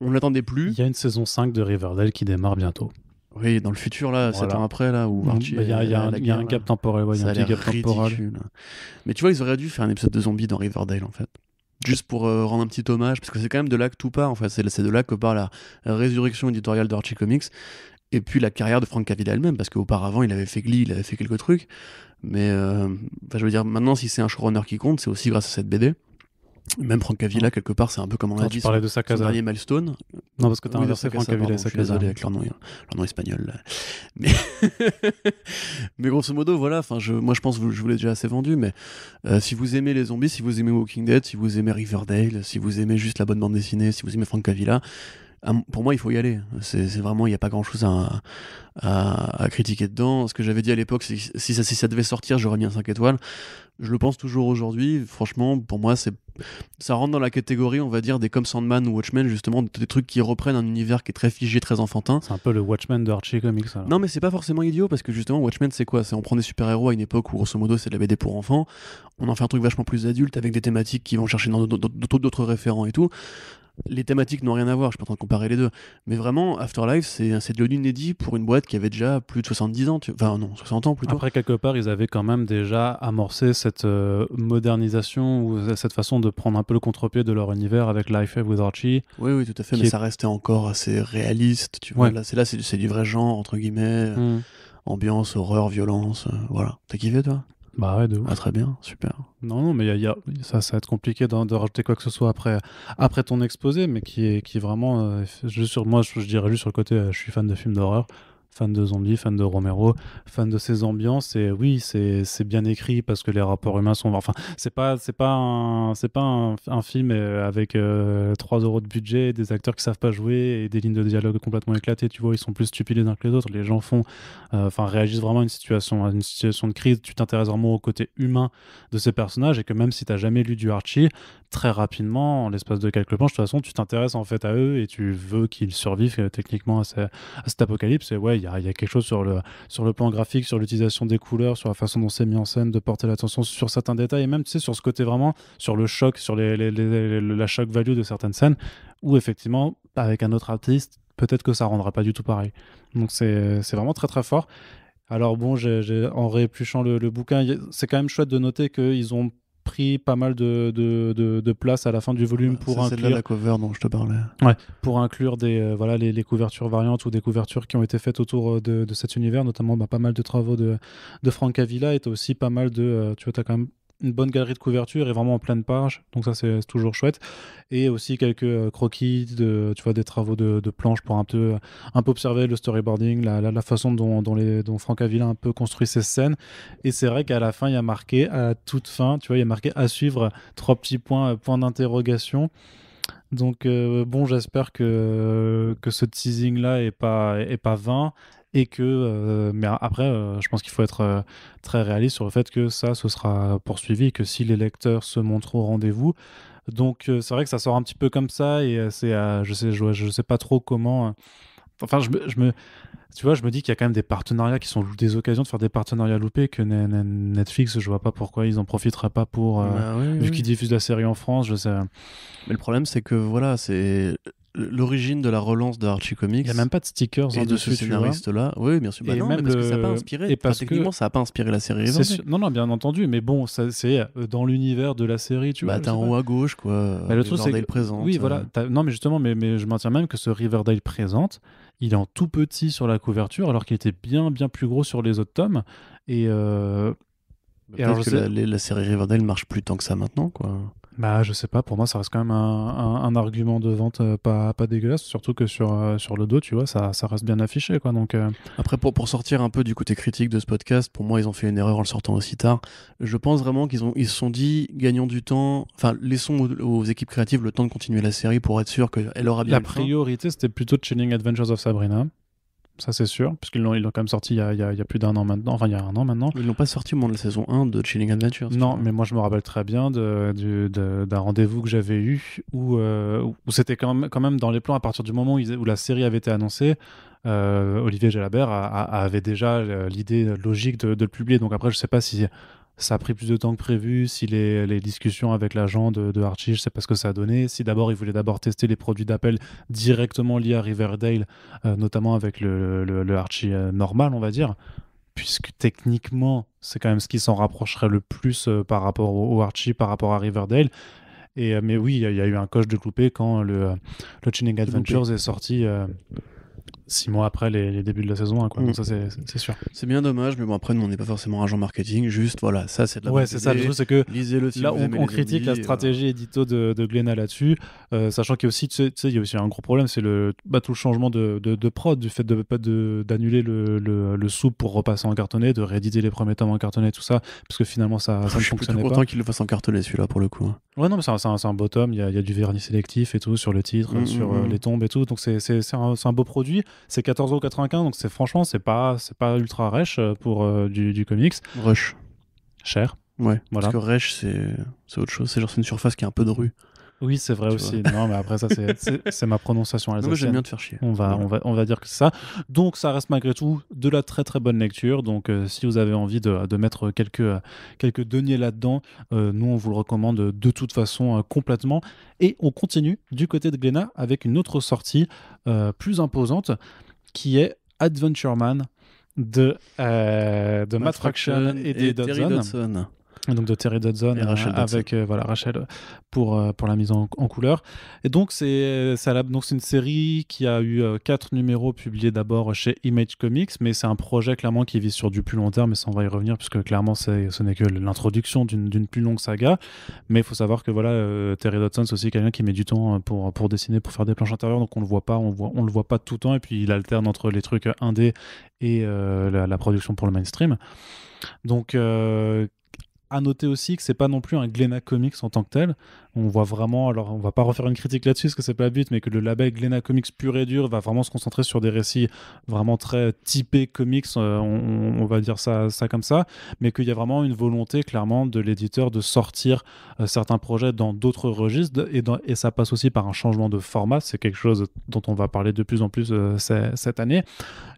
on ne l'attendait plus. Il y a une saison 5 de Riverdale qui démarre bientôt. Oui, dans le futur, là, 7 Voilà. ans après, là, où Archie. Il y a, est à la il y a un guerre, gap là. temporel, ouais, il y a Ça un a petit l'air gap temporel. ridicule. Mais tu vois, ils auraient dû faire un épisode de zombies dans Riverdale, en fait. Juste pour rendre un petit hommage, parce que c'est quand même de là que tout part, en fait. C'est de là que part la résurrection éditoriale d'Archie Comics, et puis la carrière de Frank Avila elle-même, parce qu'auparavant, il avait fait Glee, il avait fait quelques trucs. Mais, je veux dire, maintenant, si c'est un showrunner qui compte, c'est aussi grâce à cette BD. Même Frank Avila, quelque part, c'est un peu comme on a Attends, dit, tu parlais de son Sakasa. dernier milestone. Non, parce que t'as Oui, de inversé Frank Sakasa, Avila et pardon, je suis Sakasa. désolé avec leur nom espagnol. Là. Mais... mais grosso modo, voilà, moi je pense que je vous l'ai déjà assez vendu, mais si vous aimez les zombies, si vous aimez Walking Dead, si vous aimez Riverdale, si vous aimez juste la bonne bande dessinée, si vous aimez Frank Avila, pour moi il faut y aller. C'est vraiment, il n'y a pas grand chose à critiquer dedans. Ce que j'avais dit à l'époque, c'est que si ça devait sortir, j'aurais mis un 5 étoiles. Je le pense toujours aujourd'hui. Franchement, pour moi, ça rentre dans la catégorie, on va dire, des comme Sandman ou Watchmen, justement, des trucs qui reprennent un univers qui est très figé, très enfantin. C'est un peu le Watchmen de Archie Comics. Alors. Non, mais c'est pas forcément idiot parce que justement, Watchmen, c'est quoi? On prend des super-héros à une époque où, grosso modo, c'est de la BD pour enfants. On en fait un truc vachement plus adulte avec des thématiques qui vont chercher dans d'autres référents et tout. Les thématiques n'ont rien à voir, je suis pas en train de comparer les deux. Mais vraiment, Afterlife, c'est de l'inédit pour une boîte qui avait déjà plus de 70 ans. Enfin, non, 60 ans plutôt. Après, quelque part, ils avaient quand même déjà amorcé cette modernisation ou cette façon de prendre un peu le contre-pied de leur univers avec Life with Archie. Oui, oui, tout à fait, mais ça restait encore assez réaliste. Tu vois, Ouais. c'est du vrai genre, entre guillemets. Ambiance, horreur, violence. Voilà. T'as kiffé, toi? Bah ouais, de ouf. Ah, très bien, super. Non, mais ça va être compliqué de rajouter quoi que ce soit après ton exposé, mais qui est vraiment. Moi, je dirais juste sur le côté, je suis fan de films d'horreur, fan de zombies, fan de Romero, fan de ces ambiances. Et oui, c'est bien écrit parce que les rapports humains sont. Enfin, c'est pas un film avec 3 euros de budget, des acteurs qui savent pas jouer et des lignes de dialogue complètement éclatées. Tu vois, ils sont plus stupides les uns que les autres. Les gens réagissent vraiment à une situation de crise. Tu t'intéresses vraiment au côté humain de ces personnages et que même si tu n'as jamais lu du Archie, très rapidement, en l'espace de quelques planches, de toute façon, tu t'intéresses en fait à eux et tu veux qu'ils survivent techniquement à cet apocalypse. Et ouais, il y a quelque chose sur le plan graphique, sur l'utilisation des couleurs, sur la façon dont c'est mis en scène, de porter l'attention sur certains détails et même, tu sais, sur ce côté vraiment, sur le choc, sur la shock value de certaines scènes où effectivement, avec un autre artiste, peut-être que ça rendra pas du tout pareil. Donc c'est vraiment très très fort. Alors bon, en réépluchant le bouquin, c'est quand même chouette de noter qu'ils ont pris pas mal de place à la fin du volume pour c'est celle-là inclure, la cover dont je te parlais. pour inclure voilà, les couvertures variantes ou des couvertures qui ont été faites autour de cet univers, notamment pas mal de travaux de Frank Avila, et t'as aussi pas mal tu vois, t'as quand même une bonne galerie de couverture et vraiment en pleine page, donc ça c'est toujours chouette, et aussi quelques croquis, tu vois, des travaux de planches pour un peu observer le storyboarding, la façon dont Frank Avila a un peu construit ses scènes. Et c'est vrai qu'à la fin il y a marqué, à la toute fin, tu vois, il y a marqué à suivre, trois petits points d'interrogation. Donc bon, j'espère que ce teasing là est pas vain, et que mais après je pense qu'il faut être très réaliste sur le fait que ça ce sera poursuivi, et que si les lecteurs se montrent au rendez-vous. Donc c'est vrai que ça sort un petit peu comme ça, et je sais pas trop comment enfin tu vois, je me dis qu'il y a quand même des partenariats qui sont des occasions de faire des partenariats loupés, que Netflix, je vois pas pourquoi ils en profiteraient pas pour Bah oui, vu oui. qu'ils diffusent la série en France, je sais. Mais le problème, c'est que voilà, c'est l'origine de la relance de Archie Comics Il y a même pas de stickers et de dessus, ce tu vois. scénariste-là. Oui, bien sûr. Bah Et non, même mais parce que ça n'a pas inspiré. et parce Techniquement, que ça n'a pas inspiré la série c'est Riverdale. non, bien entendu, mais bon, ça c'est dans l'univers de la série, tu vois. Bah, Je t'as sais en pas. haut à gauche, quoi. Mais le truc, c'est Riverdale que présente. oui, voilà. Non, mais justement, mais je maintiens même que ce Riverdale présente, il est en tout petit sur la couverture, alors qu'il était bien, bien plus gros sur les autres tomes. Et, et alors, Peut-être que la série Riverdale marche plus tant que ça maintenant, quoi. je sais pas, pour moi, ça reste quand même un argument de vente pas dégueulasse, surtout que sur le dos, tu vois, ça reste bien affiché, quoi. Donc, Après, pour sortir un peu du côté critique de ce podcast, pour moi, ils ont fait une erreur en le sortant aussi tard. Je pense vraiment ils se sont dit, gagnons du temps, enfin, laissons aux équipes créatives le temps de continuer la série pour être sûr qu'elle aura bien la une fin. priorité, c'était plutôt Chilling Adventures of Sabrina. Ça, c'est sûr, puisqu'ils l'ont quand même sorti il y a plus d'un an maintenant. Enfin, il y a un an maintenant. Ils l'ont pas sorti au moment de la saison 1 de Chilling Adventures. Non, mais moi, je me rappelle très bien d'un rendez-vous que j'avais eu où c'était quand même dans les plans à partir du moment où la série avait été annoncée. Olivier Jalabert avait déjà l'idée logique de le publier. Donc après, je sais pas si ça a pris plus de temps que prévu, si les discussions avec l'agent de Archie, je sais pas ce que ça a donné. Si d'abord, il voulait d'abord tester les produits d'Apple directement liés à Riverdale, notamment avec le Archie normal, on va dire, puisque techniquement, c'est quand même ce qui s'en rapprocherait le plus par rapport au Archie, par rapport à Riverdale. Mais oui, il y a eu un coche de coupé quand le Chilling Adventures est sorti 6 mois après les débuts de la saison 1, quoi. Donc ça, c'est sûr. C'est bien dommage, mais bon, après, nous, on n'est pas forcément agent marketing, juste, voilà, ça, c'est de la Ouais, bonne c'est ça. Le BD. truc, c'est que Lisez-le si là, vous aimez on les critique la zombies, stratégie édito de Glénat là-dessus, sachant qu'il y a aussi, il y a aussi un gros problème, c'est tout le changement de prod, du fait d'annuler le soupe pour repasser en cartonné, de rééditer les premiers tomes en cartonné, tout ça, parce que finalement, ça ne Je suis plutôt fonctionnait pas. content qu'il le fasse en cartonné, celui-là, pour le coup. Ouais, non, mais c'est un beau tome, il y a du vernis sélectif et tout sur le titre, sur les tombes et tout, donc c'est un beau produit. C'est 14,95 €, donc franchement, c'est pas ultra rêche pour du comics. Rush. Cher. Ouais, Voilà. parce que Resh, c'est autre chose. C'est genre une surface qui est un peu de rue. Oui, c'est vrai Tu aussi. Non, mais après, ça, c'est ma prononciation Non, mais alsacienne. j'aime bien te faire chier. On va dire que c'est ça. Donc, ça reste malgré tout de la très très bonne lecture. Donc, si vous avez envie de mettre quelques deniers là-dedans, nous, on vous le recommande de toute façon complètement. Et on continue du côté de Glénat avec une autre sortie plus imposante, qui est Adventure Man de Matt Fraction et des Terry Dodson. Dodson. Donc de Terry Dodson Et Rachel avec Rachel pour la mise en couleur. Et donc c'est une série qui a eu 4 numéros publiés d'abord chez Image Comics, mais c'est un projet clairement qui vise sur du plus long terme, mais ça on va y revenir puisque clairement ce n'est que l'introduction d'une plus longue saga. Mais il faut savoir que voilà, Terry Dodson c'est aussi quelqu'un qui met du temps pour dessiner, pour faire des planches intérieures, donc on le voit pas tout le temps, et puis il alterne entre les trucs indé et la production pour le mainstream. Donc à noter aussi que c'est pas non plus un Glénat Comics en tant que tel. On voit vraiment, alors on va pas refaire une critique là-dessus parce que c'est pas le but, mais que le label Glénat Comics pur et dur va vraiment se concentrer sur des récits vraiment très typés comics, on va dire ça comme ça, mais qu'il y a vraiment une volonté clairement de l'éditeur de sortir certains projets dans d'autres registres, et ça passe aussi par un changement de format. C'est quelque chose dont on va parler de plus en plus cette année.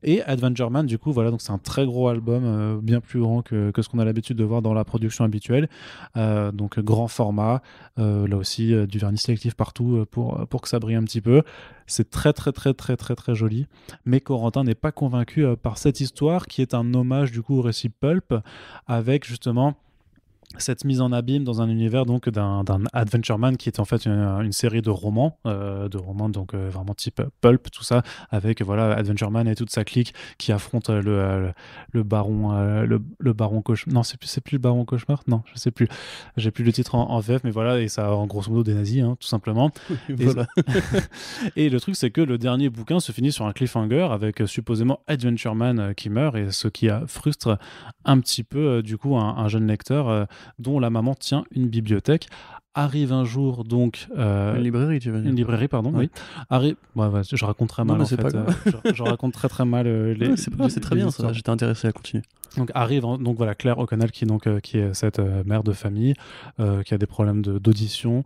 Et Adventure Man, du coup, voilà, donc c'est un très gros album, bien plus grand que ce qu'on a l'habitude de voir dans la production habituelle. Donc grand format, là aussi du vernis sélectif partout pour que ça brille un petit peu. C'est très très très très très très joli. Mais Corentin n'est pas convaincu par cette histoire qui est un hommage du coup au récit pulp, avec justement cette mise en abîme dans un univers donc d'un Adventure Man qui est en fait une série de romans donc vraiment type pulp, tout ça, avec voilà Adventure Man et toute sa clique qui affronte le baron le baron cauchemar. Non, c'est plus le baron cauchemar. Non, je sais plus. J'ai plus le titre en VF, mais voilà, et ça en grosso modo des nazis, hein, tout simplement. Et, Voilà. et le truc, c'est que le dernier bouquin se finit sur un cliffhanger avec supposément Adventure Man qui meurt, et ce qui frustre un petit peu du coup un jeune lecteur dont la maman tient une bibliothèque. Arrive un jour donc Une librairie, tu veux dire. une librairie, pardon, Ouais. oui. Je raconte très Non, mal mais en c'est fait. pas grave. Je raconte très très mal Ouais, c'est pas grave, c'est très les bien histoires. ça. J'étais intéressé à continuer. Donc donc voilà Claire O'Connell qui est cette mère de famille qui a des problèmes d'audition,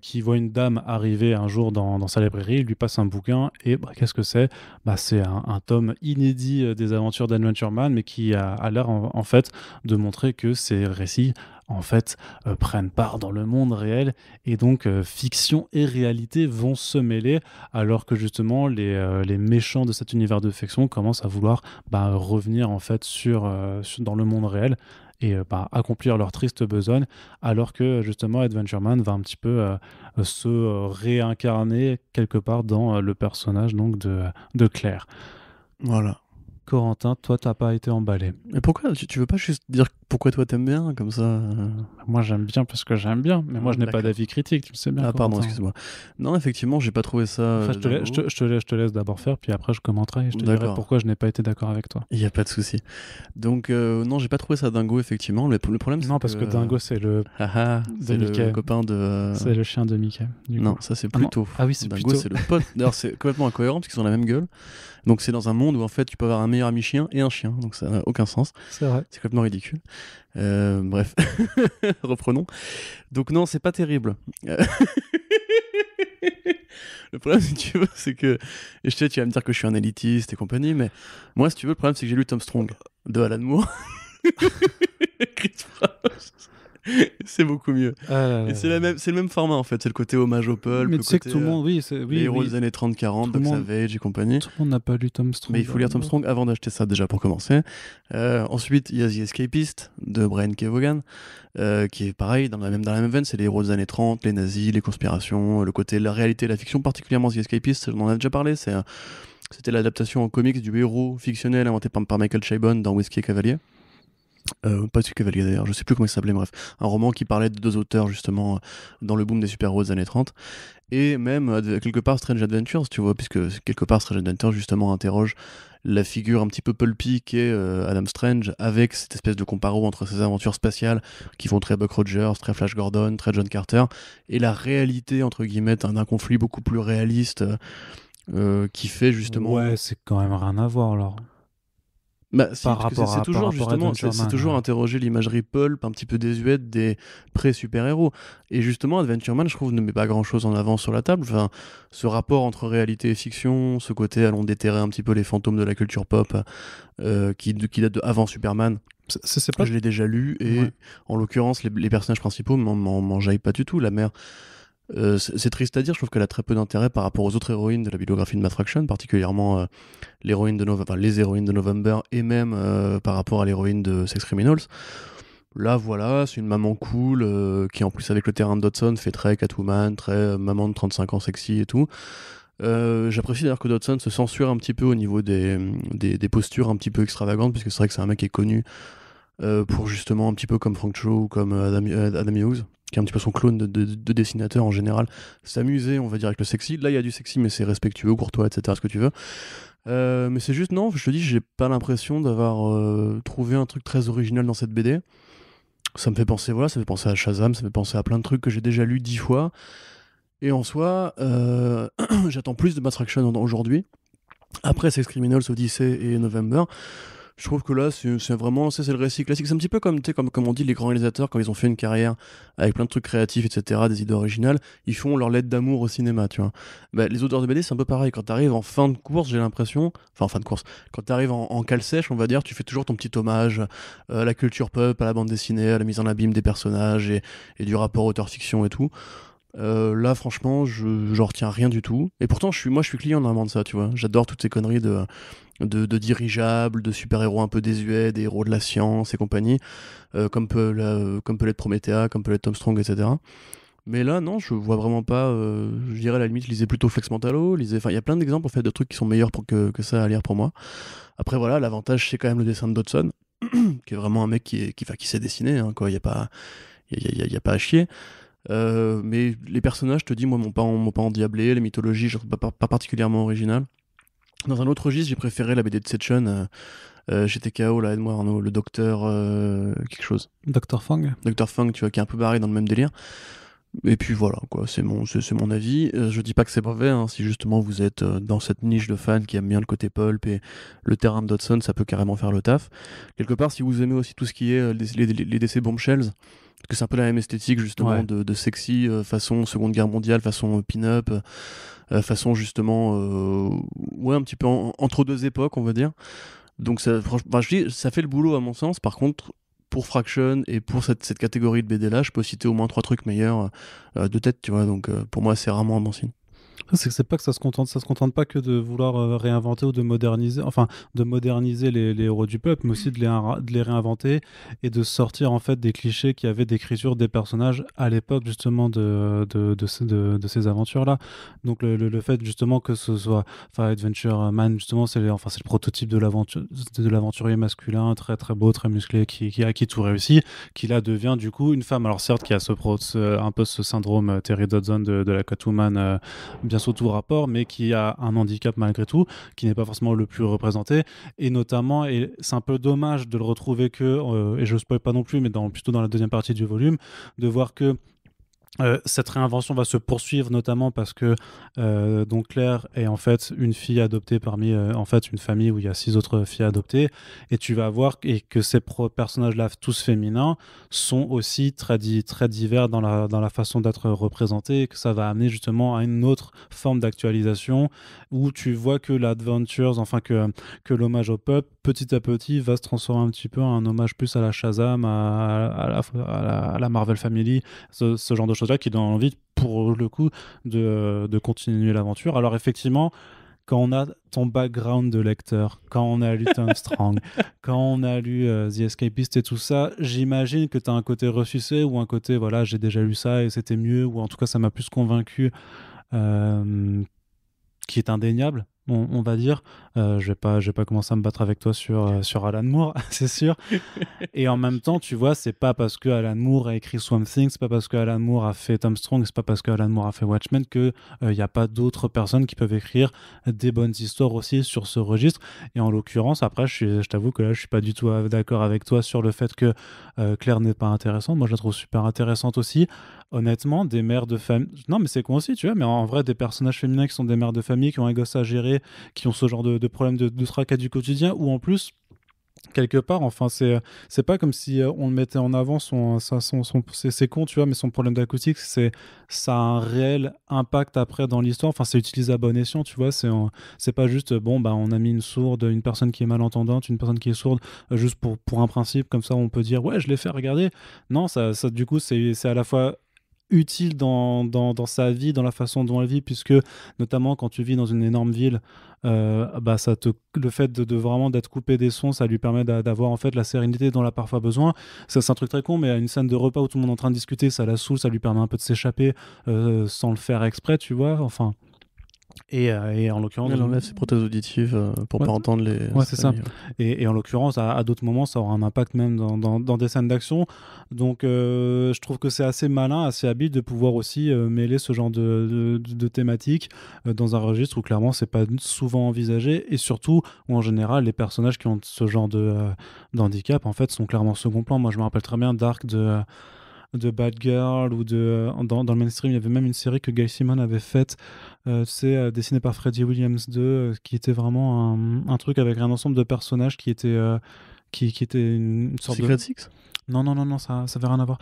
qui voit une dame arriver un jour dans sa librairie, lui passe un bouquin et qu'est-ce que c'est? C'est un tome inédit des aventures d'Adventure Man, mais qui a l'air en fait de montrer que ces récits en fait prennent part dans le monde réel, et donc fiction et réalité vont se mêler, alors que justement les méchants de cet univers de fiction commencent à vouloir revenir en fait dans le monde réel et accomplir leur triste besogne, alors que justement Adventure Man va un petit peu se réincarner quelque part dans le personnage donc de Claire. Voilà. Corentin, toi t'as pas été emballé. Mais pourquoi tu veux pas juste dire pourquoi toi t'aimes bien comme ça Moi j'aime bien parce que j'aime bien, mais moi je n'ai pas D'accord. d'avis critique, tu le sais bien. Ah pardon, Corentin. excuse-moi. Non, effectivement, j'ai pas trouvé ça Enfin, dingo. je te laisse d'abord faire, puis après je commenterai et je te dirai D'accord. pourquoi je n'ai pas été d'accord avec toi. Il y a pas de souci. Donc non, j'ai pas trouvé ça dingo effectivement. Le problème c'est Non, parce que Dingo c'est le c'est le Mickey. copain de C'est le chien de Mickey. Du Non, coup. ça c'est Ah non. Pluto. Ah oui, c'est Dingo, Pluto. c'est le pote. D'ailleurs, c'est complètement incohérent parce qu'ils ont la même gueule. Donc c'est dans un monde où en fait tu peux avoir un meilleur ami chien et un chien. Donc ça n'a aucun sens. C'est vrai. C'est complètement ridicule. Bref, reprenons. Donc non, c'est pas terrible. Le problème, si tu veux, c'est que... Et je sais, tu vas me dire que je suis un élitiste et compagnie, mais moi, si tu veux, le problème, c'est que j'ai lu Tom Strong de Alan Moore. Chris Pratt. C'est beaucoup mieux. Et c'est le même format, en fait. C'est le côté hommage au pulp, Mais le tu sais que côté, tout le monde, oui, les héros des années 30-40, Tout le Doc monde- Savage et compagnie. tout le monde n'a pas lu Tom Strong. Mais il faut lire Tom Strong avant d'acheter ça, déjà, pour commencer. Ensuite, il y a The Escapist de Brian K. Vaughan, qui est pareil, dans la même veine. C'est les héros des années 30, les nazis, les conspirations, le côté la réalité et la fiction, particulièrement The Escapist, on en a déjà parlé. C'était l'adaptation en comics du héros fictionnel inventé par Michael Chabon dans Whiskey et Cavalier. Pas Whiskey et Cavalier d'ailleurs, je sais plus comment il s'appelait, bref. Un roman qui parlait de deux auteurs, justement, dans le boom des super-héros des années 30. Et même, quelque part, Strange Adventures, tu vois, puisque quelque part, Strange Adventures, justement, interroge la figure un petit peu pulpy qu'est Adam Strange, avec cette espèce de comparo entre ses aventures spatiales, qui font très Buck Rogers, très Flash Gordon, très John Carter, et la réalité, entre guillemets, d'un conflit beaucoup plus réaliste, qui fait justement... Ouais, c'est quand même rien à voir alors. Bah, si, Par parce que rapport à- c'est toujours par rapport à justement, Adventure c'est Man, toujours ouais. interroger l'imagerie pulp, un petit peu désuète des pré-super-héros. Et justement, Adventure Man, je trouve, ne met pas grand-chose en avant sur la table. Enfin, ce rapport entre réalité et fiction, ce côté allons déterrer un petit peu les fantômes de la culture pop, qui date de avant Superman. C'est pas. Je l'ai déjà lu, et Ouais. en l'occurrence, les personnages principaux m'en jaillent pas du tout. La mère, c'est triste à dire, je trouve qu'elle a très peu d'intérêt par rapport aux autres héroïnes de la bibliographie de Matt Fraction, particulièrement les héroïnes de November, et même par rapport à l'héroïne de Sex Criminals. Là, voilà, c'est une maman cool, qui en plus avec le terrain de Dodson fait très Catwoman, très maman de 35 ans sexy et tout. J'apprécie d'ailleurs que Dodson se censure un petit peu au niveau des postures un petit peu extravagantes, puisque c'est vrai que c'est un mec qui est connu pour justement un petit peu comme Frank Cho ou comme Adam Hughes, qui est un petit peu son clone de dessinateur en général, s'amuser, on va dire, avec le sexy. Là, il y a du sexy, mais c'est respectueux, courtois, etc., ce que tu veux. Mais c'est juste, non, je te dis, j'ai pas l'impression d'avoir trouvé un truc très original dans cette BD. Ça me fait penser, voilà, ça me fait penser à Shazam, ça me fait penser à plein de trucs que j'ai déjà lus 10 fois. Et en soi, j'attends plus de Matt Fraction aujourd'hui. Après Sex Criminals, Odyssey et November, je trouve que là, c'est vraiment, c'est le récit classique. C'est un petit peu comme on dit, les grands réalisateurs, quand ils ont fait une carrière avec plein de trucs créatifs, etc., des idées originales, ils font leur lettre d'amour au cinéma, tu vois. Bah, les auteurs de BD, c'est un peu pareil. Quand t'arrives en fin de course, j'ai l'impression, enfin en fin de course, quand t'arrives en cale sèche, on va dire, tu fais toujours ton petit hommage à la culture pop, à la bande dessinée, à la mise en abîme des personnages et du rapport auteur-fiction et tout. Là, franchement, j'en retiens rien du tout. Et pourtant, moi, je suis client normalement de ça, tu vois. J'adore toutes ces conneries de dirigeables, de super-héros un peu désuets, des héros de la science et compagnie, comme peut l'être Promethea, comme peut l'être Tom Strong, etc. Mais là, non, je vois vraiment pas. Je dirais à la limite, lisez plutôt Flex Mentalo. Enfin, il y a plein d'exemples en fait de trucs qui sont meilleurs que ça à lire pour moi. Après, voilà, l'avantage, c'est quand même le dessin de Dodson, qui est vraiment un mec qui sait dessiner, hein, quoi. Il y a pas, y a pas à chier. Mais les personnages, je te dis, moi, m'ont pas endiablé. Les mythologies, je trouve pas particulièrement originales. Dans un autre registre, j'ai préféré la BD de Setchun. J'étais KO, là, aide-moi Arnaud, le docteur quelque chose. Dr. Fang. Docteur Funk, tu vois, qui est un peu barré dans le même délire. Et puis voilà, quoi, c'est mon avis. Je dis pas que c'est mauvais, hein, si justement vous êtes dans cette niche de fans qui aiment bien le côté pulp et le terrain de Dodson, ça peut carrément faire le taf. Quelque part, si vous aimez aussi tout ce qui est les DC bombshells, parce que c'est un peu la même esthétique justement Ouais. de sexy, façon Seconde Guerre mondiale, façon pin-up, façon justement, ouais, un petit peu entre deux époques, on va dire. Donc ça, franchement, je dis, ça fait le boulot à mon sens. Par contre, pour Fraction et pour cette catégorie de BD là, je peux citer au moins trois trucs meilleurs de tête, tu vois. Donc pour moi, c'est rarement un bon signe. C'est pas que ça se contente pas que de vouloir réinventer ou de moderniser, enfin de moderniser les héros du peuple, mais aussi de les réinventer et de sortir en fait des clichés qu'il y avait d'écriture des personnages à l'époque justement de ces aventures-là. Donc le fait justement que ce soit, enfin Adventure Man justement, c'est le prototype de l'aventurier masculin très très beau, très musclé, qui a acquis tout réussi, qui là devient du coup une femme. Alors certes, qui a un peu ce syndrome Terry Dodson de la Catwoman. Bien sous tout rapport, mais qui a un handicap malgré tout, qui n'est pas forcément le plus représenté, et notamment, et c'est un peu dommage de le retrouver et je ne spoil pas non plus, mais plutôt dans la deuxième partie du volume, de voir que cette réinvention va se poursuivre notamment parce que donc Claire est en fait une fille adoptée parmi en fait une famille où il y a 6 autres filles adoptées, et tu vas voir et que ces personnages-là tous féminins sont aussi très divers dans la façon d'être représentés, et que ça va amener justement à une autre forme d'actualisation où tu vois que l'Adventures, enfin que l'hommage au peuple petit à petit va se transformer un petit peu en un hommage plus à la Shazam, à la Marvel Family, ce genre de choses-là qui donnent envie, pour le coup, de continuer l'aventure. Alors effectivement, quand on a ton background de lecteur, quand on a lu Tom Strong, quand on a lu The Escapist et tout ça, j'imagine que tu as un côté ressucé ou un côté, voilà, j'ai déjà lu ça et c'était mieux, ou en tout cas ça m'a plus convaincu, euh, qui est indéniable. On va dire, je vais pas commencer à me battre avec toi sur Alan Moore, c'est sûr. Et en même temps, tu vois, c'est pas parce que Alan Moore a écrit Swamp Thing, c'est pas parce que Alan Moore a fait Tom Strong, c'est pas parce que Alan Moore a fait Watchmen que il y a pas d'autres personnes qui peuvent écrire des bonnes histoires aussi sur ce registre. Et en l'occurrence, après, je t'avoue que là, je suis pas du tout d'accord avec toi sur le fait que Claire n'est pas intéressante. Moi, je la trouve super intéressante aussi. Honnêtement, des mères de famille. Non, mais c'est con aussi, tu vois. Mais en vrai, des personnages féminins qui sont des mères de famille, qui ont un gosse à gérer, qui ont ce genre de problèmes de tracas du quotidien, ou en plus quelque part, enfin, c'est pas comme si on le mettait en avant c'est con, tu vois, mais son problème d'acoustique, ça a un réel impact après dans l'histoire. Enfin, c'est utilisé à bon escient, tu vois. C'est pas juste bon, bah on a mis une sourde, une personne qui est malentendante, une personne qui est sourde, juste pour un principe, comme ça on peut dire ouais, je l'ai fait regarder. Non, ça du coup c'est à la fois utile dans sa vie, dans la façon dont elle vit, puisque notamment quand tu vis dans une énorme ville, bah le fait de vraiment d'être coupé des sons, ça lui permet d'avoir en fait la sérénité dont elle a parfois besoin. Ça, c'est un truc très con, mais à une scène de repas où tout le monde est en train de discuter, ça la saoule, ça lui permet un peu de s'échapper sans le faire exprès, tu vois. Enfin, et en l'occurrence, Elle enlève ses prothèses auditives pour ouais, pas entendre les ouais, sa c'est ça. famille, ouais. Et en l'occurrence, à d'autres moments, ça aura un impact même dans des scènes d'action. Donc, je trouve que c'est assez malin, assez habile de pouvoir aussi mêler ce genre de thématiques dans un registre où clairement, c'est pas souvent envisagé. Et surtout, où en général, les personnages qui ont ce genre d'handicap, en fait, sont clairement second plan. Moi, je me rappelle très bien d'arc de Bad Girl ou dans le mainstream, il y avait même une série que Gail Simon avait faite, dessinée par Freddie Williams 2, qui était vraiment un truc avec un ensemble de personnages qui était une sorte de... Secret Six. Non, non, non, non, ça avait rien à voir.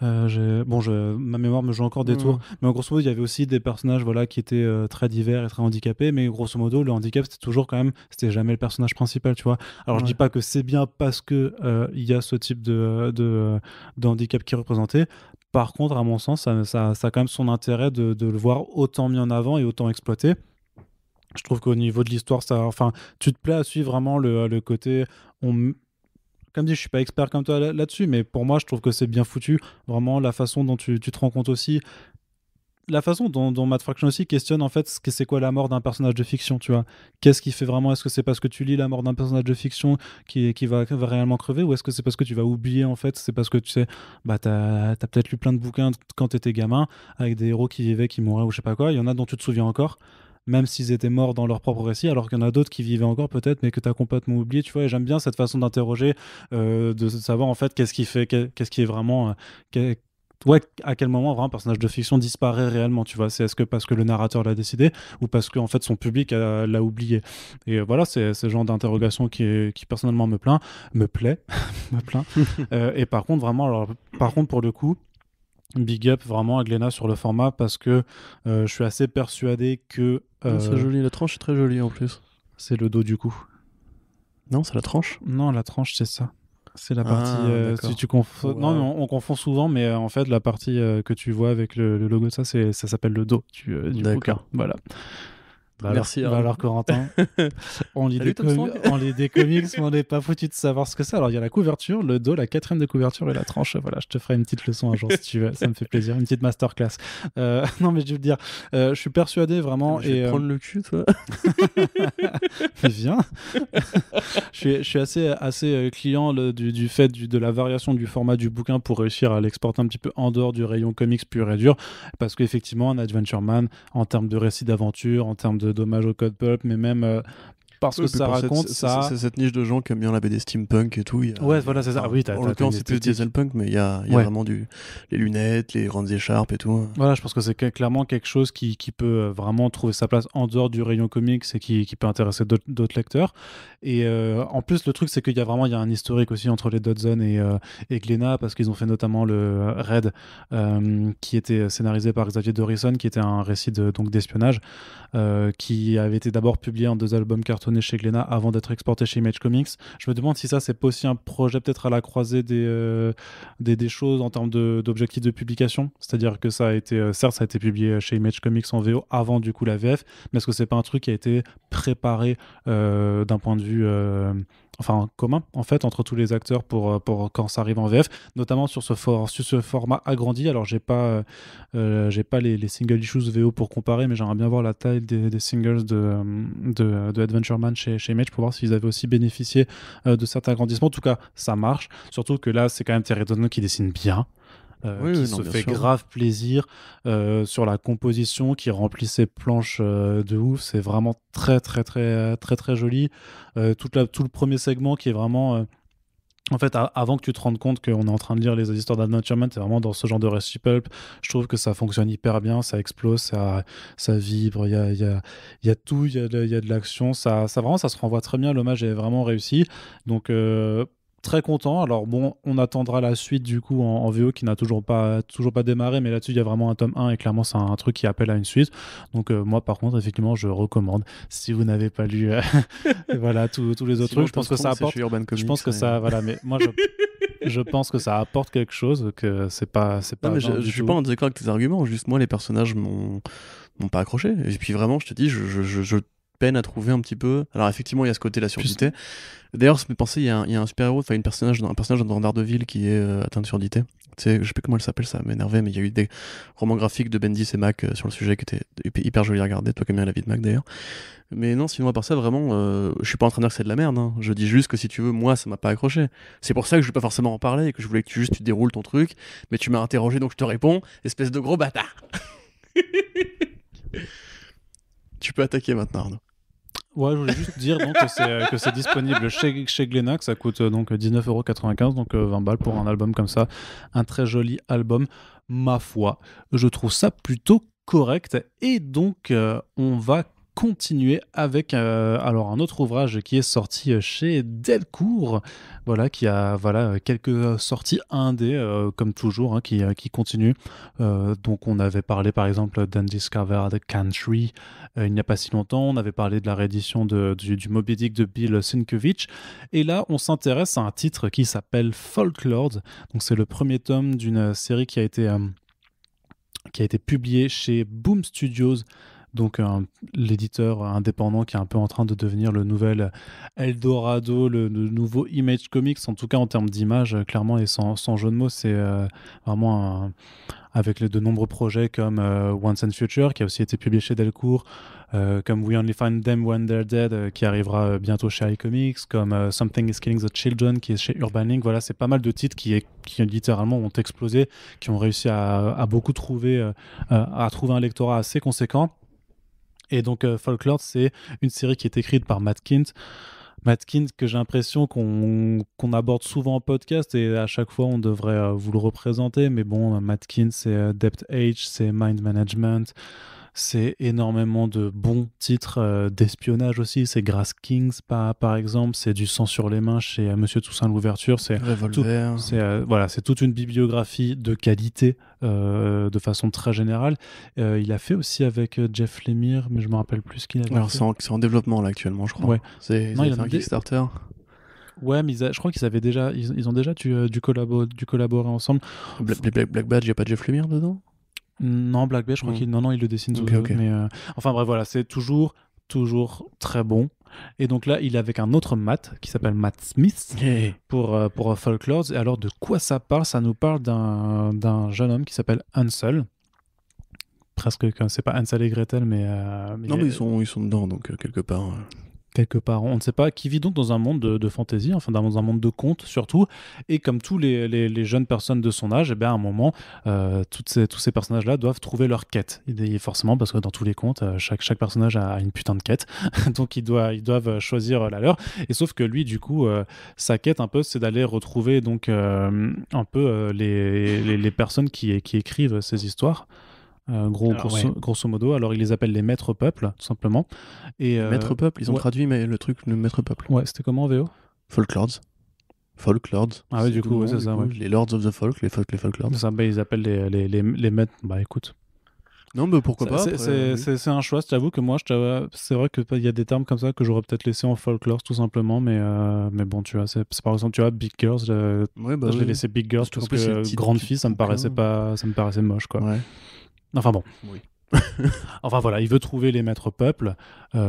Ma mémoire me joue encore des tours, Hmm. mais en grosso modo, il y avait aussi des personnages, voilà, qui étaient très divers et très handicapés, mais grosso modo, le handicap, c'était toujours quand même, c'était jamais le personnage principal, tu vois. Alors, je dis Ouais. pas que c'est bien parce que il y a ce type de handicap qui est représenté. Par contre, à mon sens, ça a quand même son intérêt de le voir autant mis en avant et autant exploité. Je trouve qu'au niveau de l'histoire, enfin, tu te plais à suivre vraiment le côté. Comme dit, je suis pas expert comme toi là-dessus, mais pour moi, je trouve que c'est bien foutu. Vraiment, la façon dont tu te rends compte aussi, la façon dont Matt Fraction aussi questionne en fait c'est quoi la mort d'un personnage de fiction, tu vois. Qu'est-ce qui fait vraiment? Est-ce que c'est parce que tu lis la mort d'un personnage de fiction qui va réellement crever, ou est-ce que c'est parce que tu vas oublier en fait? C'est parce que tu sais, bah t'as peut-être lu plein de bouquins quand t'étais gamin avec des héros qui vivaient, qui mouraient ou je sais pas quoi. Il y en a dont tu te souviens encore, même s'ils étaient morts dans leur propre récit, alors qu'il y en a d'autres qui vivaient encore peut-être, mais que tu as complètement oublié, tu vois. Et j'aime bien cette façon d'interroger, de savoir en fait qu'est-ce qui est vraiment, ouais, à quel moment vraiment un personnage de fiction disparaît réellement, tu vois. Est-ce que parce que le narrateur l'a décidé, ou parce que en fait son public l'a oublié. Et voilà, c'est ce genre d'interrogation qui personnellement me plaît, me plaint. Et par contre, vraiment, alors, par contre, pour le coup, big up vraiment à Glénat sur le format, parce que je suis assez persuadé que Non, c'est joli, la tranche est très jolie en plus. c'est le dos du coup. Non, c'est la tranche. Non, la tranche, c'est ça. C'est la partie. D'accord. Si tu confonds. Ouais. Non, mais on confond souvent, mais en fait, la partie que tu vois avec le logo, ça s'appelle le dos du D'accord. bouquin. Voilà. Merci, alors, Corentin, on lit Salut, Tom Strong. on lit des comics, mais on n'est pas foutu de savoir ce que c'est. Alors, il y a la couverture, le dos, la 4e de couverture et la tranche. Voilà, je te ferai une petite leçon un jour si tu veux. Ça me fait plaisir. Une petite masterclass. Non, mais je veux dire, je suis persuadé vraiment. Je vais te prendre le cul, toi. Mais viens. Je suis assez client du fait de la variation du format du bouquin pour réussir à l'exporter un petit peu en dehors du rayon comics pur et dur. Parce qu'effectivement, un Adventure Man, en termes de récit d'aventure, en termes de dommage au code pulp, mais même parce que ça raconte ça. C'est cette niche de gens qui aiment bien la BD steampunk et tout. Ouais, voilà, c'est ça. Oui, en l'occurrence, c'est plus dieselpunk, mais il y a vraiment les lunettes, les grandes écharpes et tout. Voilà, je pense que c'est clairement quelque chose qui peut vraiment trouver sa place en dehors du rayon comics et qui peut intéresser d'autres lecteurs. Et en plus, le truc, c'est qu'il y a un historique aussi entre les Dodson et Glénat, parce qu'ils ont fait notamment le Red, qui était scénarisé par Xavier Dorison, qui était un récit d'espionnage, qui avait été d'abord publié en 2 albums cartonnés chez Glénat avant d'être exporté chez Image Comics. Je me demande si ça, c'est pas aussi un projet peut-être à la croisée des choses en termes d'objectifs de publication. C'est-à-dire que ça a été, certes, ça a été publié chez Image Comics en VO avant du coup la VF, mais est-ce que c'est pas un truc qui a été préparé d'un point de vue commun en fait entre tous les acteurs pour quand ça arrive en VF, notamment sur ce format agrandi. Alors j'ai pas les single issues VO pour comparer, mais j'aimerais bien voir la taille des singles de Adventure Man chez Image pour voir s'ils avaient aussi bénéficié de certains agrandissements. En tout cas, ça marche, surtout que là c'est quand même Terry Dodson qui dessine bien. Qui se fait grave plaisir sur la composition, qui remplit ses planches de ouf. C'est vraiment très très très très très joli. Tout le premier segment qui est vraiment en fait, avant que tu te rendes compte qu'on est en train de lire les histoires d'Adventure Man, t'es vraiment dans ce genre de récit pulp. Je trouve que ça fonctionne hyper bien, ça explose, ça vibre, il y a tout, il y a de l'action, ça se renvoie très bien, l'hommage est vraiment réussi. Donc très content. Alors bon, on attendra la suite du coup en VO qui n'a toujours pas démarré, mais là-dessus il y a vraiment un tome 1 et clairement c'est un truc qui appelle à une suite. Donc moi par contre effectivement je recommande si vous n'avez pas lu voilà tous les autres trucs. Je pense que ça apporte. Je pense que ça voilà, mais moi je pense que ça apporte quelque chose, que c'est pas. Non, mais je suis pas en désaccord avec tes arguments. Juste moi les personnages m'ont pas accroché. Et puis vraiment je te dis je peine à trouver un petit peu. Alors effectivement il y a ce côté la surdité. D'ailleurs, ça me fait penser, il y a un super-héros, enfin un personnage dans Daredevil qui est atteint de surdité. Tu sais, je sais plus comment elle s'appelle, ça m'énervait, mais il y a eu des romans graphiques de Bendis et Mac sur le sujet qui étaient hyper jolis à regarder, toi qui aimes bien la vie de Mac d'ailleurs. Mais non, sinon à part ça, vraiment, je suis pas en train de dire que c'est de la merde, hein. Je dis juste que si tu veux, moi ça m'a pas accroché. C'est pour ça que je vais pas forcément en parler et que je voulais que tu déroules ton truc, mais tu m'as interrogé donc je te réponds, espèce de gros bâtard. Tu peux attaquer maintenant, Arnaud. Ouais, je voulais juste dire donc que c'est disponible chez Glénat, que ça coûte donc 19,95 €, donc 20 balles pour un album comme ça, un très joli album. Ma foi, je trouve ça plutôt correct. Et donc on va continuer avec alors un autre ouvrage qui est sorti chez Delcourt, voilà, qui a quelques sorties indé comme toujours, hein, qui continuent. Donc on avait parlé par exemple d'Undiscovered Country il n'y a pas si longtemps, on avait parlé de la réédition du Moby Dick de Bill Sienkiewicz, et là on s'intéresse à un titre qui s'appelle Folklore. Donc c'est le premier tome d'une série qui a été publiée chez Boom Studios, donc l'éditeur indépendant qui est un peu en train de devenir le nouvel Eldorado, le nouveau Image Comics, en tout cas en termes d'image, clairement, et sans jeu de mots, c'est vraiment avec de nombreux projets comme Once and Future, qui a aussi été publié chez Delcourt, comme We Only Find Them When They're Dead, qui arrivera bientôt chez iComics, comme Something is Killing the Children, qui est chez Urban Link. Voilà, c'est pas mal de titres qui littéralement ont explosé, qui ont réussi à beaucoup trouver un lectorat assez conséquent. Et donc Folklore, c'est une série qui est écrite par Matt Kindt. Matt Kindt, que j'ai l'impression qu'on aborde souvent en podcast, et à chaque fois on devrait vous le représenter, mais bon, Matt Kindt, c'est Depth Age, c'est Mind Management, c'est énormément de bons titres d'espionnage aussi, c'est Grass Kings par exemple, c'est Du sang sur les mains chez Monsieur Toussaint l'Ouverture, c'est Revolver. c'est toute une bibliographie de qualité de façon très générale. Il a fait aussi avec Jeff Lemire, mais je me rappelle plus ce qu'il avait Alors fait. c'est en développement là actuellement, je crois. Ouais. Ils Non, ont il fait a un Kickstarter. Ouais, mais je crois qu'ils avaient déjà, ils ont déjà dû collaborer ensemble. Black Badge, il n'y a pas Jeff Lemire dedans? Non, Black Bay, je crois qu'il il le dessine. Ok. Mais enfin bref, voilà, c'est toujours très bon. Et donc là, il est avec un autre Matt qui s'appelle Matt Smith pour Folklore. Et alors, de quoi ça parle? Ça nous parle d'un jeune homme qui s'appelle Hansel. Presque, c'est pas Hansel et Gretel, mais non, mais ils sont dedans, donc quelque part. Quelque part, on ne sait pas, qui vit donc dans un monde de fantasy, enfin dans un monde de contes surtout, et comme tous les jeunes personnes de son âge, et bien à un moment, tous ces personnages-là doivent trouver leur quête. Et forcément, parce que dans tous les contes, chaque personnage a une putain de quête, donc ils doivent choisir la leur. Et sauf que lui, du coup, sa quête un peu, c'est d'aller retrouver donc un peu les personnes qui écrivent ces histoires. Grosso modo, alors ils les appellent les maîtres peuples, tout simplement. Et, Maître peuple, ils ont traduit mais le truc, le maître peuple. Ouais, c'était comment en VO? Folklords. Ah oui, du coup, c'est ça. Ouais. Les Lords of the Folk, les Folklords. C'est ça, ils appellent les maîtres. Bah écoute. Non, mais pourquoi pas. C'est un choix, je t'avoue que moi, c'est vrai qu'il y a des termes comme ça que j'aurais peut-être laissé en folklore tout simplement, mais bon, tu vois, c'est par exemple, tu vois, Big Girls, je l'ai laissé Big Girls parce que Grande Fille, ça me paraissait moche, quoi. Ouais. Enfin bon. Oui. Enfin voilà, il veut trouver les maîtres peuples,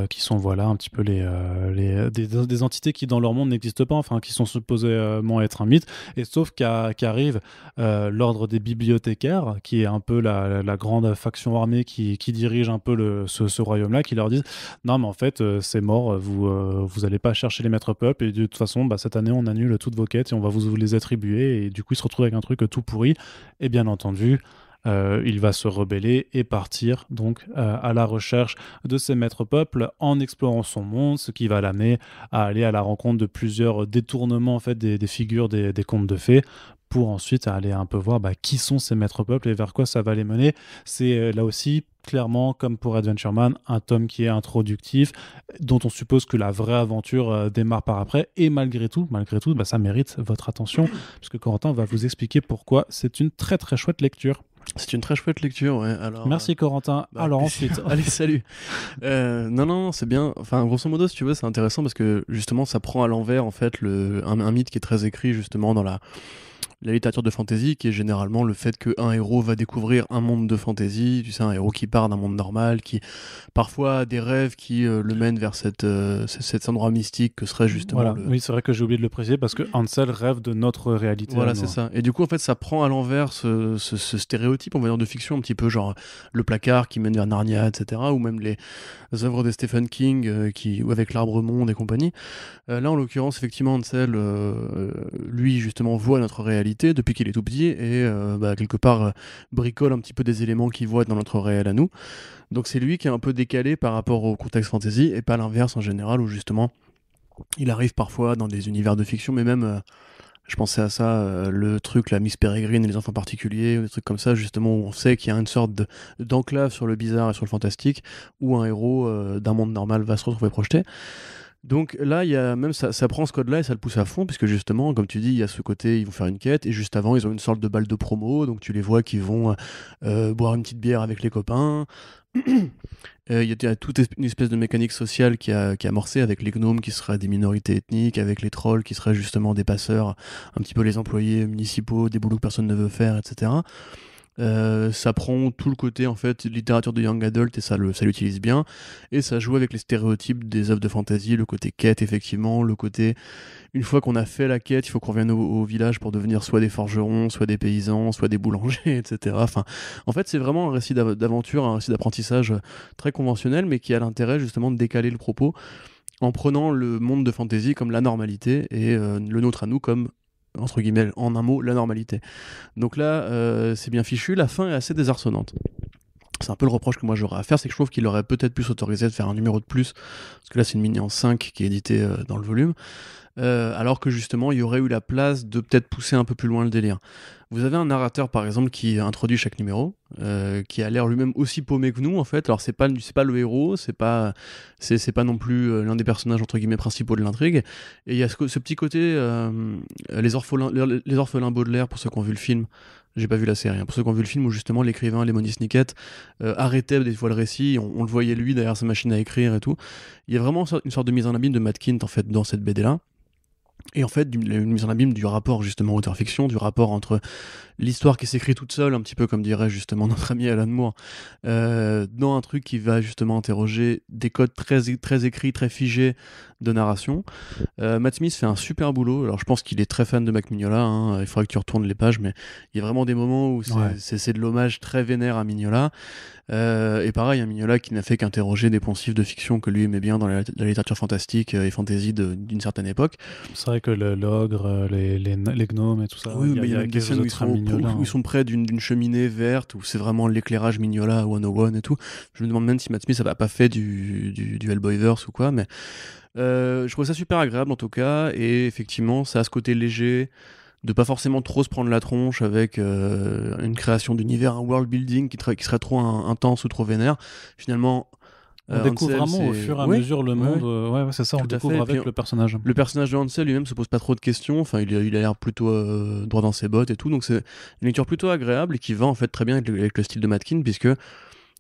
qui sont voilà un petit peu des entités qui dans leur monde n'existent pas, enfin qui sont supposément être un mythe, et sauf qu'arrive l'ordre des bibliothécaires, qui est un peu la grande faction armée qui dirige un peu ce royaume-là, qui leur disent non mais en fait c'est mort, vous allez pas chercher les maîtres peuples, et de toute façon cette année on annule toutes vos quêtes et on va vous les attribuer, et du coup il se retrouve avec un truc tout pourri, et bien entendu il va se rebeller et partir donc à la recherche de ses maîtres peuples en explorant son monde, ce qui va l'amener à aller à la rencontre de plusieurs détournements en fait des figures des contes de fées, pour ensuite aller un peu voir qui sont ces maîtres peuples et vers quoi ça va les mener. C'est là aussi clairement, comme pour Adventure Man, un tome qui est introductif, dont on suppose que la vraie aventure démarre par après, et malgré tout, ça mérite votre attention, puisque Corentin va vous expliquer pourquoi c'est une très très chouette lecture. C'est une très chouette lecture, ouais. Alors, merci Corentin. Alors ensuite... Allez, salut. Non, c'est bien. Enfin, grosso modo, si tu veux, c'est intéressant parce que justement, ça prend à l'envers en fait un mythe qui est très écrit justement dans la littérature de fantasy, qui est généralement le fait qu'un héros va découvrir un monde de fantasy, tu sais, un héros qui part d'un monde normal, qui parfois a des rêves qui le mènent vers cet endroit mystique que serait justement voilà. Oui, c'est vrai que j'ai oublié de le préciser, parce que Hansel rêve de notre réalité. Voilà, c'est ça. Et du coup, en fait, ça prend à l'envers ce stéréotype, on va dire, de fiction, un petit peu genre le placard qui mène vers Narnia, etc., ou même les œuvres de Stephen King, ou avec l'Arbre Monde et compagnie. Là, en l'occurrence, effectivement, Hansel, lui, justement, voit notre réalité depuis qu'il est tout petit, et quelque part bricole un petit peu des éléments qu'il voit dans notre réel à nous. Donc c'est lui qui est un peu décalé par rapport au contexte fantasy, et pas l'inverse en général, où justement il arrive parfois dans des univers de fiction, mais même Je pensais à ça, le truc, la Miss Peregrine et les enfants particuliers, des trucs comme ça, justement, où on sait qu'il y a une sorte d'enclave sur le bizarre et sur le fantastique, où un héros d'un monde normal va se retrouver projeté. Donc là, il y a même ça prend ce code-là et ça le pousse à fond, puisque justement, comme tu dis, il y a ce côté, ils vont faire une quête, et juste avant, ils ont une sorte de balle de promo, donc tu les vois qui vont boire une petite bière avec les copains. Il y a toute une espèce de mécanique sociale qui a amorcé avec les gnomes qui seraient des minorités ethniques, avec les trolls qui seraient justement des passeurs, un petit peu les employés municipaux, des boulots que personne ne veut faire, etc. Ça prend tout le côté en fait littérature de young adult et ça l'utilise bien, et ça joue avec les stéréotypes des œuvres de fantasy, le côté quête effectivement, le côté une fois qu'on a fait la quête il faut qu'on revienne au village pour devenir soit des forgerons, soit des paysans, soit des boulangers, etc. Enfin, en fait c'est vraiment un récit d'aventure, un récit d'apprentissage très conventionnel, mais qui a l'intérêt justement de décaler le propos en prenant le monde de fantasy comme la normalité et le nôtre à nous comme, entre guillemets, en un mot, la normalité. Donc là, c'est bien fichu, la fin est assez désarçonnante. C'est un peu le reproche que moi j'aurais à faire, c'est que je trouve qu'il aurait peut-être pu s'autoriser de faire un numéro de plus, parce que là c'est une mini en 5 qui est éditée dans le volume, alors que justement il y aurait eu la place de peut-être pousser un peu plus loin le délire. Vous avez un narrateur par exemple qui introduit chaque numéro, qui a l'air lui-même aussi paumé que nous en fait. Alors c'est pas le héros, c'est pas non plus l'un des personnages entre guillemets principaux de l'intrigue. Et il y a ce petit côté les orphelins Baudelaire, pour ceux qui ont vu le film. J'ai pas vu la série, hein. Pour ceux qui ont vu le film où justement l'écrivain Lemony Snicket arrêtait des fois le récit, on le voyait lui derrière sa machine à écrire et tout. Il y a vraiment une sorte de mise en abîme de Matt Kindt en fait dans cette BD là. Et en fait, une mise en abîme du rapport justement auteur-fiction, du rapport entre l'histoire qui s'écrit toute seule, un petit peu comme dirait justement notre ami Alan Moore, dans un truc qui va justement interroger des codes très écrits, très figés de narration. Matt Smith fait un super boulot. Alors je pense qu'il est très fan de Mac Mignola, hein. Il faudrait que tu retournes les pages, mais il y a vraiment des moments où c'est de l'hommage très vénère à Mignola. Et pareil, un Mignola qui n'a fait qu'interroger des poncifs de fiction que lui aimait bien dans la littérature fantastique et fantasy d'une certaine époque. C'est vrai que l'ogre, les gnomes et tout ça, oui, mais il y a même des scènes où ils sont près d'une cheminée verte, où c'est vraiment l'éclairage Mignola 101 et tout. Je me demande même si Matt Smith n'a pas fait du Hellboyverse ou quoi, mais je trouve ça super agréable en tout cas, et effectivement ça a ce côté léger, de pas forcément trop se prendre la tronche avec une création d'univers, un world building qui serait trop intense ou trop vénère. Finalement, on découvre vraiment au fur et à mesure le monde. Ouais, c'est ça, on découvre avec le personnage. Le personnage de Hansel lui-même se pose pas trop de questions. Enfin, il a l'air plutôt droit dans ses bottes et tout. Donc c'est une lecture plutôt agréable et qui va en fait très bien avec le style de Matt Kindt, puisque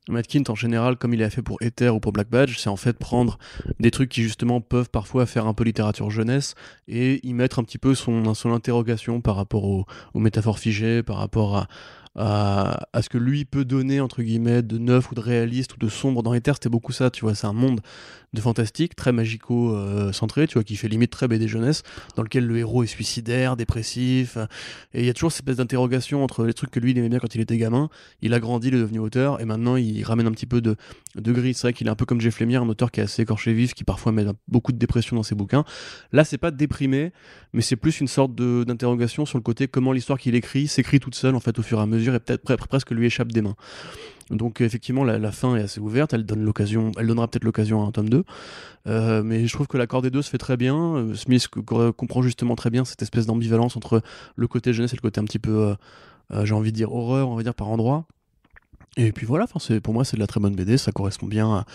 Matt Kindt en général, comme il est fait pour Ether ou pour Black Badge, c'est en fait prendre des trucs qui justement peuvent parfois faire un peu littérature jeunesse et y mettre un petit peu son interrogation par rapport aux métaphores figées, par rapport à ce que lui peut donner entre guillemets de neuf ou de réaliste ou de sombre. Dans Ether, c'était beaucoup ça, tu vois, c'est un monde de fantastique très magico centré, tu vois, qui fait limite très BD jeunesse, dans lequel le héros est suicidaire, dépressif, et il y a toujours cette espèce d'interrogation entre les trucs que lui il aimait bien quand il était gamin, il a grandi, il est devenu auteur, et maintenant il ramène un petit peu de gris. C'est vrai qu'il est un peu comme Jeff Lemire, un auteur qui est assez écorché vif, qui parfois met beaucoup de dépression dans ses bouquins. Là c'est pas déprimé, mais c'est plus une sorte d'interrogation sur le côté comment l'histoire qu'il écrit s'écrit toute seule en fait au fur et à mesure, et peut-être presque lui échappe des mains. Donc effectivement la fin est assez ouverte, elle donnera peut-être l'occasion à un tome 2, mais je trouve que l'accord des deux se fait très bien. Smith comprend justement très bien cette espèce d'ambivalence entre le côté jeunesse et le côté un petit peu j'ai envie de dire horreur, on va dire par endroit. Et puis voilà, pour moi c'est de la très bonne BD, ça correspond bien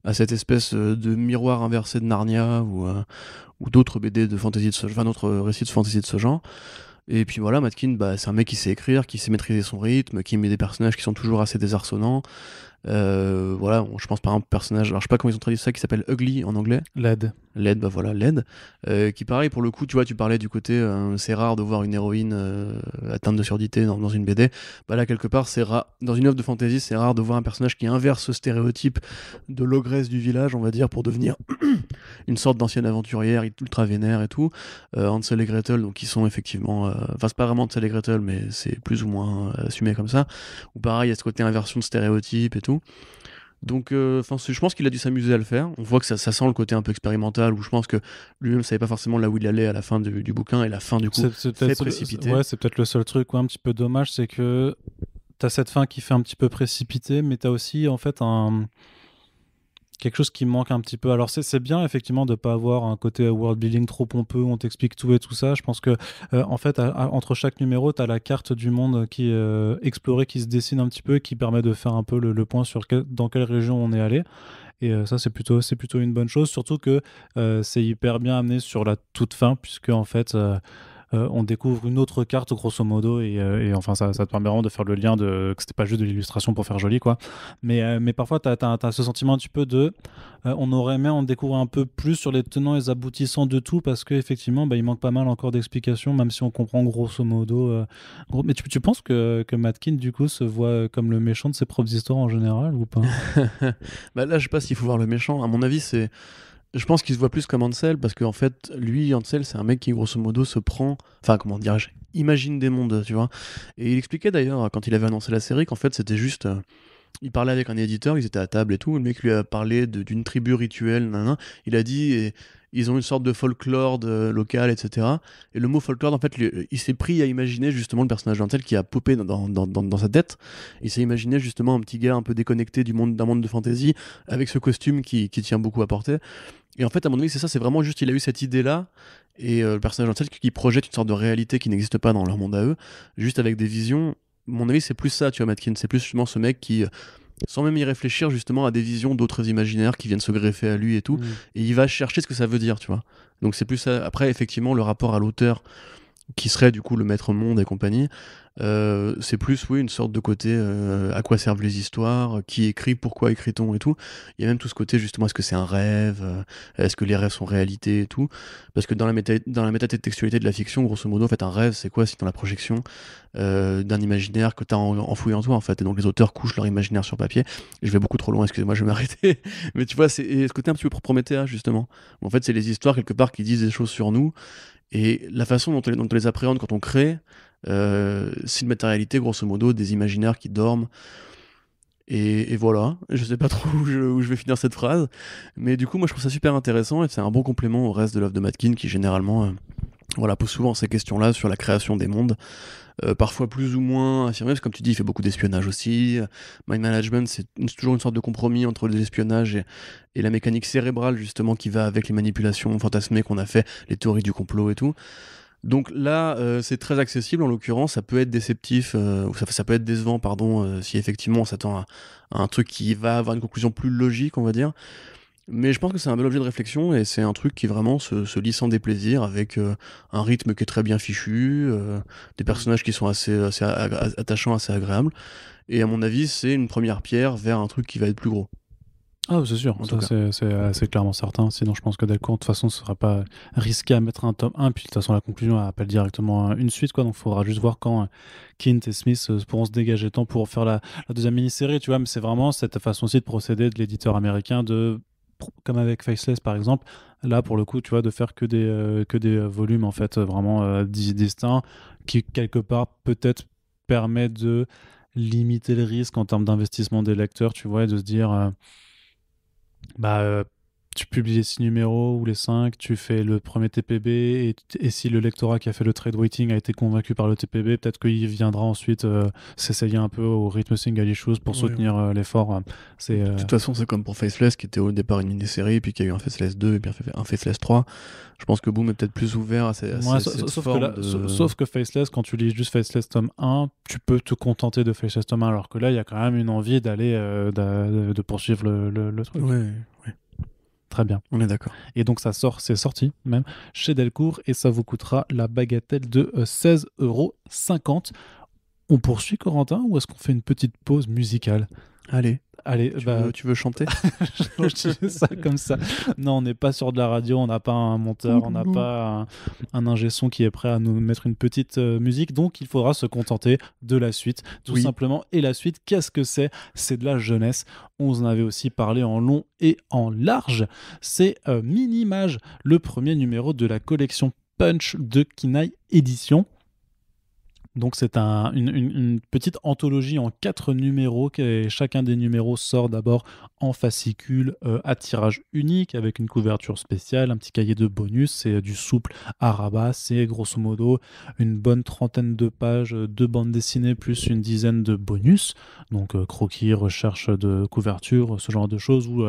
à cette espèce de miroir inversé de Narnia ou d'autres BD de fantasy de ce genre, enfin d'autres récits de fantasy de ce genre. Et puis voilà, Matt Kindt, c'est un mec qui sait écrire, qui sait maîtriser son rythme, qui met des personnages qui sont toujours assez désarçonnants. Voilà, je pense par exemple un personnage, alors je sais pas comment ils ont traduit ça, qui s'appelle Ugly en anglais. Led, voilà, Led. Qui pareil, pour le coup, tu vois, tu parlais du côté, c'est rare de voir une héroïne atteinte de surdité dans une BD. Bah là, quelque part, c'est rare, dans une œuvre de fantasy, c'est rare de voir un personnage qui inverse ce stéréotype de l'ogresse du village, on va dire, pour devenir une sorte d'ancienne aventurière ultra vénère et tout. Hansel et Gretel, donc qui sont effectivement, enfin c'est pas vraiment Hansel et Gretel, mais c'est plus ou moins assumé comme ça. Ou pareil, il y a ce côté inversion de stéréotypes et tout. Donc, je pense qu'il a dû s'amuser à le faire. On voit que ça sent le côté un peu expérimental, où je pense que lui-même savait pas forcément là où il allait à la fin du bouquin, et la fin du coup fait précipiter. Ouais, c'est peut-être le seul truc un petit peu dommage, c'est que t'as cette fin qui fait un petit peu précipiter, mais t'as aussi en fait quelque chose qui manque un petit peu. Alors c'est bien effectivement de pas avoir un côté world building trop pompeux, on t'explique tout et tout ça. Je pense que en fait entre chaque numéro, tu as la carte du monde qui est explorée, qui se dessine un petit peu et qui permet de faire un peu le point sur dans quelle région on est allé. Et ça c'est plutôt une bonne chose, surtout que c'est hyper bien amené sur la toute fin, puisque en fait on découvre une autre carte grosso modo et enfin ça te permet vraiment de faire le lien que c'était pas juste de l'illustration pour faire joli quoi, mais parfois t'as ce sentiment un petit peu de on aurait aimé en découvrir un peu plus sur les tenants et les aboutissants de tout, parce qu'effectivement il manque pas mal encore d'explications, même si on comprend grosso modo mais tu penses que Matkin du coup se voit comme le méchant de ses propres histoires en général ou pas? Bah là, je sais pas s'il faut voir le méchant. À mon avis, je pense qu'il se voit plus comme Ansel, parce qu'en fait, lui, Ansel, c'est un mec qui, grosso modo, se prend. Enfin, comment dirais-je, imagine des mondes, tu vois. Et il expliquait d'ailleurs, quand il avait annoncé la série, qu'en fait, c'était juste. Il parlait avec un éditeur, ils étaient à table et tout. Le mec lui a parlé d'une tribu rituelle, nanana. Il a dit. Ils ont une sorte de folklore local, etc. Et le mot folklore, en fait, il s'est pris à imaginer justement le personnage d'Antel qui a popé dans sa tête. Il s'est imaginé justement un petit gars un peu déconnecté d'un monde de fantasy, avec ce costume qui tient beaucoup à porter. Et en fait, à mon avis, c'est ça, c'est vraiment juste, il a eu cette idée-là, et le personnage d'Ansel qui projette une sorte de réalité qui n'existe pas dans leur monde à eux, juste avec des visions. À mon avis, c'est plus ça, tu vois, Matkin, c'est plus justement ce mec qui, sans même y réfléchir, justement, a des visions d'autres imaginaires qui viennent se greffer à lui et tout, et il va chercher ce que ça veut dire, tu vois. Donc c'est plus ça. Après, effectivement, le rapport à l'auteur, qui serait du coup le maître monde et compagnie, c'est plus oui une sorte de côté à quoi servent les histoires, qui écrit, pourquoi écrit-on et tout. Il y a même tout ce côté justement, est-ce que c'est un rêve, est-ce que les rêves sont réalité et tout, parce que dans la métatextualité de la fiction, grosso modo, en fait, un rêve c'est quoi, c'est dans la projection d'un imaginaire que tu as enfoui en toi, en fait, et donc les auteurs couchent leur imaginaire sur papier. Je vais beaucoup trop loin, excusez-moi, je vais m'arrêter. Mais tu vois, c'est ce côté un petit peu Prométhéa, justement, où en fait c'est les histoires quelque part qui disent des choses sur nous, et la façon dont on les appréhende quand on crée, c'est une matérialité, grosso modo, des imaginaires qui dorment. Et voilà, je sais pas trop où je vais finir cette phrase, mais du coup, moi je trouve ça super intéressant, et c'est un bon complément au reste de l'œuvre de Matkin, qui généralement voilà, pose souvent ces questions-là sur la création des mondes, parfois plus ou moins affirmé, parce que comme tu dis, il fait beaucoup d'espionnage aussi. Mind Management, c'est toujours une sorte de compromis entre l'espionnage et la mécanique cérébrale, justement, qui va avec les manipulations fantasmées qu'on a fait, les théories du complot et tout. Donc là, c'est très accessible, en l'occurrence, ça peut être déceptif, ou ça peut être décevant, pardon, si effectivement on s'attend à un truc qui va avoir une conclusion plus logique, on va dire. Mais je pense que c'est un bel objet de réflexion, et c'est un truc qui vraiment se lit sans déplaisir, avec un rythme qui est très bien fichu, des personnages qui sont assez attachants, assez agréables. Et à mon avis, c'est une première pierre vers un truc qui va être plus gros. Ah, c'est sûr, ça c'est clairement certain. Sinon, je pense que Delcourt, de toute façon, ce sera pas risqué à mettre un tome 1. Puis, de toute façon, la conclusion elle appelle directement une suite, quoi. Donc, il faudra juste voir quand Kint et Smith pourront se dégager le temps pour faire la deuxième mini-série, tu vois. Mais c'est vraiment cette façon aussi de procéder de l'éditeur américain, comme avec Faceless, par exemple. Là, pour le coup, tu vois, de faire que des volumes, en fait, vraiment distincts, qui, quelque part, peut-être permet de limiter le risque en termes d'investissement des lecteurs, tu vois, et de se dire bah, tu publies les 6 numéros ou les 5, tu fais le premier TPB, et si le lectorat qui a fait le trade waiting a été convaincu par le TPB, peut-être qu'il viendra ensuite s'essayer un peu au rythme single issues pour soutenir l'effort. De toute façon, c'est comme pour Faceless, qui était au départ une mini-série, puis qui a eu un Faceless 2, et puis un Faceless 3. Je pense que Boom est peut-être plus ouvert à cette forme sauf que Faceless, quand tu lis juste Faceless tome 1, tu peux te contenter de Faceless tome 1, alors que là, il y a quand même une envie d'aller de poursuivre le truc. Ouais. Très bien. On est d'accord. Et donc c'est sorti même chez Delcourt, et ça vous coûtera la bagatelle de 16,50 €. On poursuit, Corentin, ou est-ce qu'on fait une petite pause musicale ? Allez, tu veux chanter? Je dis ça comme ça. Non, on n'est pas sur de la radio, on n'a pas un monteur, on n'a pas un ingé son qui est prêt à nous mettre une petite musique, donc il faudra se contenter de la suite, tout simplement. Et la suite, qu'est-ce que c'est ? C'est de la jeunesse. On vous en avait aussi parlé en long et en large. C'est Minimage, le premier numéro de la collection Punch de Kinaï Édition. Donc c'est une petite anthologie en 4 numéros, et chacun des numéros sort d'abord en fascicule à tirage unique avec une couverture spéciale, un petit cahier de bonus. C'est du souple à rabat. C'est grosso modo une bonne trentaine de pages de bande dessinée plus une dizaine de bonus. Donc croquis, recherche de couverture, ce genre de choses où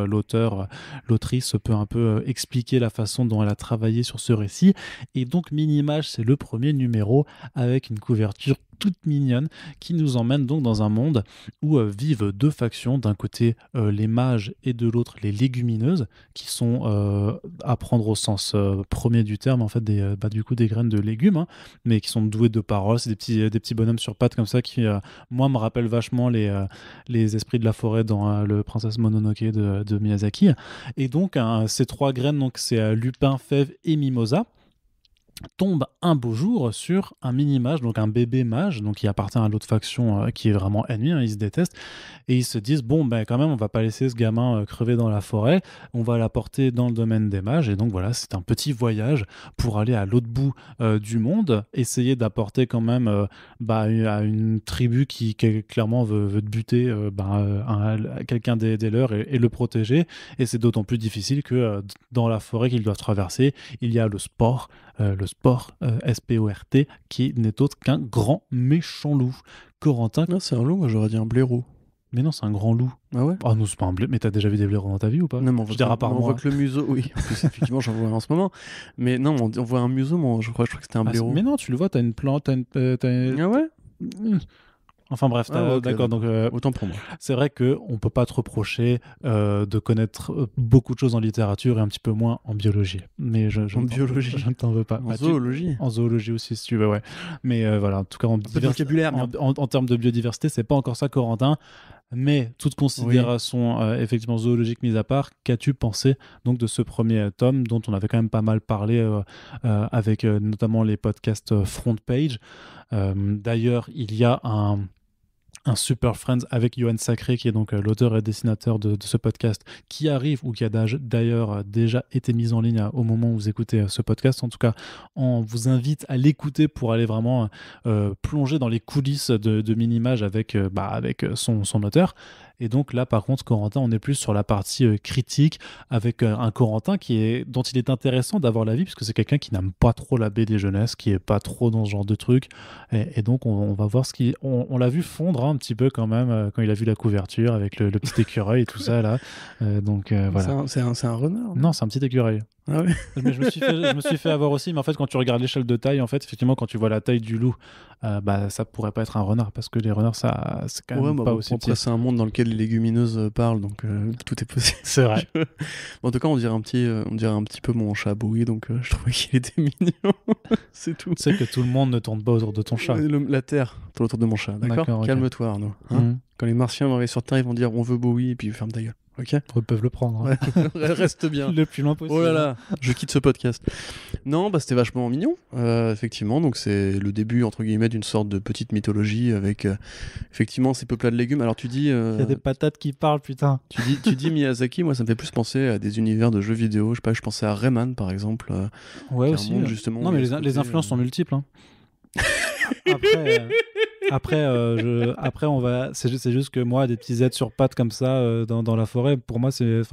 l'autrice peut un peu expliquer la façon dont elle a travaillé sur ce récit. Et donc Minimage, c'est le premier numéro avec une couverture toute mignonne qui nous emmène donc dans un monde où vivent deux factions, d'un côté les mages et de l'autre les légumineuses, qui sont à prendre au sens premier du terme, en fait du coup des graines de légumes, hein, mais qui sont doués de paroles. C'est des petits bonhommes sur pattes comme ça qui moi me rappellent vachement les esprits de la forêt dans le Princesse Mononoke de Miyazaki. Et donc ces trois graines, donc c'est lupin, fève et mimosa, tombe un beau jour sur un mini-mage, donc un bébé mage, donc qui appartient à l'autre faction qui est vraiment ennemi, hein, ils se détestent, et ils se disent, bon, ben quand même, on va pas laisser ce gamin crever dans la forêt, on va l'apporter dans le domaine des mages, et donc voilà, c'est un petit voyage pour aller à l'autre bout du monde, essayer d'apporter quand même à une tribu qui clairement veut te buter quelqu'un des leurs et le protéger, et c'est d'autant plus difficile que dans la forêt qu'ils doivent traverser, il y a le sport, S-P-O-R-T, qui n'est autre qu'un grand méchant loup. Corentin. Non, c'est un loup, moi j'aurais dit un blaireau. Mais non, c'est un grand loup. Ah ouais? Ah non, c'est pas un blaireau. Mais t'as déjà vu des blaireaux dans ta vie ou pas? Non, mais on voit que le museau, oui. En plus, effectivement, j'en vois un en ce moment. Mais non, on voit un museau, moi, je crois que c'était un blaireau. Mais non, tu le vois, t'as une plante, Ah ouais? Enfin bref, okay, d'accord. Donc, autant pour moi. C'est vrai qu'on ne peut pas te reprocher de connaître beaucoup de choses en littérature et un petit peu moins en biologie. Mais je biologie, je ne t'en veux pas. En zoologie. En zoologie aussi, si tu veux, ouais. Mais voilà, en tout cas, vocabulaire, en termes de biodiversité, c'est pas encore ça, Corentin. Mais toute considération effectivement zoologique mise à part, qu'as-tu pensé donc de ce premier tome dont on avait quand même pas mal parlé avec notamment les podcasts Front Page. D'ailleurs, il y a un Super Friends avec Yoann Sacré, qui est donc l'auteur et dessinateur de ce podcast, qui arrive ou qui a d'ailleurs déjà été mis en ligne au moment où vous écoutez ce podcast. En tout cas, on vous invite à l'écouter pour aller vraiment plonger dans les coulisses de Minimage avec son auteur. Et donc là, par contre, Corentin, on est plus sur la partie critique avec un Corentin dont il est intéressant d'avoir l'avis, puisque c'est quelqu'un qui n'aime pas trop la BD jeunesse, qui est pas trop dans ce genre de truc. Et donc, on va voir on l'a vu fondre un petit peu quand même quand il a vu la couverture avec le petit écureuil et tout ça là. Voilà. C'est un renard? Non, c'est un petit écureuil. Ah ouais. Mais je me suis fait avoir aussi, mais en fait quand tu regardes l'échelle de taille, en fait effectivement quand tu vois la taille du loup, ça pourrait pas être un renard, parce que les renards c'est quand même pas aussi petit. Après c'est un monde dans lequel les légumineuses parlent, donc tout est possible. C'est vrai. En tout cas on dirait un petit peu mon chat Bowie, donc je trouvais qu'il était mignon. C'est tout. C'est que tout le monde ne tourne pas autour de ton chat. La terre tourne autour de mon chat, d'accord, calme-toi Arnaud. Quand les martiens vont arriver sur Terre, ils vont dire on veut Bowie, et puis ferme ta gueule. Ok. Ils peuvent le prendre. Hein. Ouais. Reste bien. Le plus loin possible. Oh là là, je quitte ce podcast. Non, c'était vachement mignon, effectivement. Donc c'est le début entre guillemets d'une sorte de petite mythologie avec effectivement ces peuplats de légumes. Alors tu dis, il y a des patates qui parlent, putain. Tu dis Miyazaki, moi ça me fait plus penser à des univers de jeux vidéo. Je sais pas, je pensais à Rayman par exemple. Ouais aussi. Monde, justement, non mais les influences sont multiples. Hein. Après, on va. C'est juste que moi, des petits êtres sur pattes comme ça dans la forêt, pour moi, c'est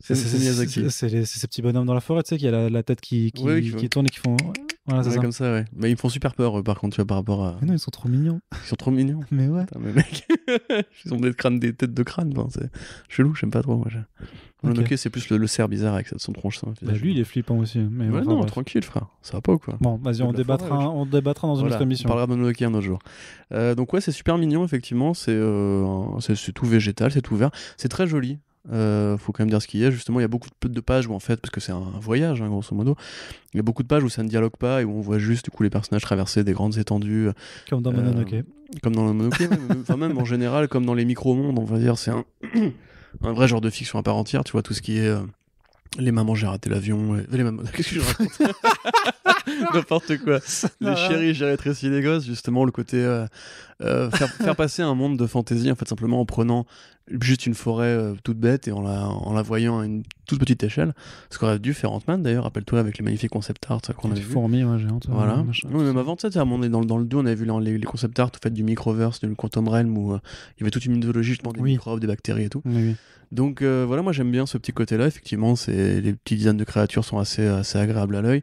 Miyazaki. C'est ces petits bonhommes dans la forêt, tu sais, qui a la tête qui tourne et qui font. Voilà, c'est ça. Comme ça, ouais. Mais ils me font super peur, par contre, tu vois, par rapport à. Mais non, ils sont trop mignons. Ils sont trop mignons. Mais ouais. Putain, mais mec, ils ont des têtes de crâne. Enfin, c'est chelou, j'aime pas trop. Moi, Mononoke, c'est plus le cerf bizarre avec son tronche. Ça, lui, il est flippant aussi. Mais ouais, non, tranquille, frère. Ça va pas ou quoi? Bon, vas-y, on débattra dans une autre émission. On parlera de Mononoke un autre jour. Donc, ouais, c'est super mignon, effectivement. C'est tout végétal, c'est tout vert. C'est très joli. Faut quand même dire ce qu'il y a. Justement, il y a beaucoup de pages où, en fait, parce que c'est un voyage, hein, grosso modo, il y a beaucoup de pages où ça ne dialogue pas et où on voit juste, du coup, les personnages traverser des grandes étendues. Comme dans Mononoke. Comme dans Mononoke, même en général, comme dans les micro-mondes, on va dire, c'est un vrai genre de fiction à part entière, tu vois, tout ce qui est les mamans j'ai raté l'avion, les mamans, qu'est-ce que je raconte? N'importe quoi. Les chéris j'ai rétréci les gosses, justement le côté faire passer un monde de fantaisie, en fait, simplement en prenant juste une forêt toute bête et en la voyant à une toute petite échelle. Ce qu'aurait dû faire Ant-Man d'ailleurs, rappelle-toi, avec les magnifiques concept art qu'on avait Des vu. fourmis, ouais, géantes. Voilà. Machin, Oui, même avant, tu sais, on est dans le 2, on avait vu les concept art fait, du Microverse, du Quantum Realm, où il y avait toute une mythologie justement des microbes, des bactéries et tout. Oui. Donc voilà, moi j'aime bien ce petit côté-là. Effectivement, les petits designs de créatures sont assez agréables à l'œil.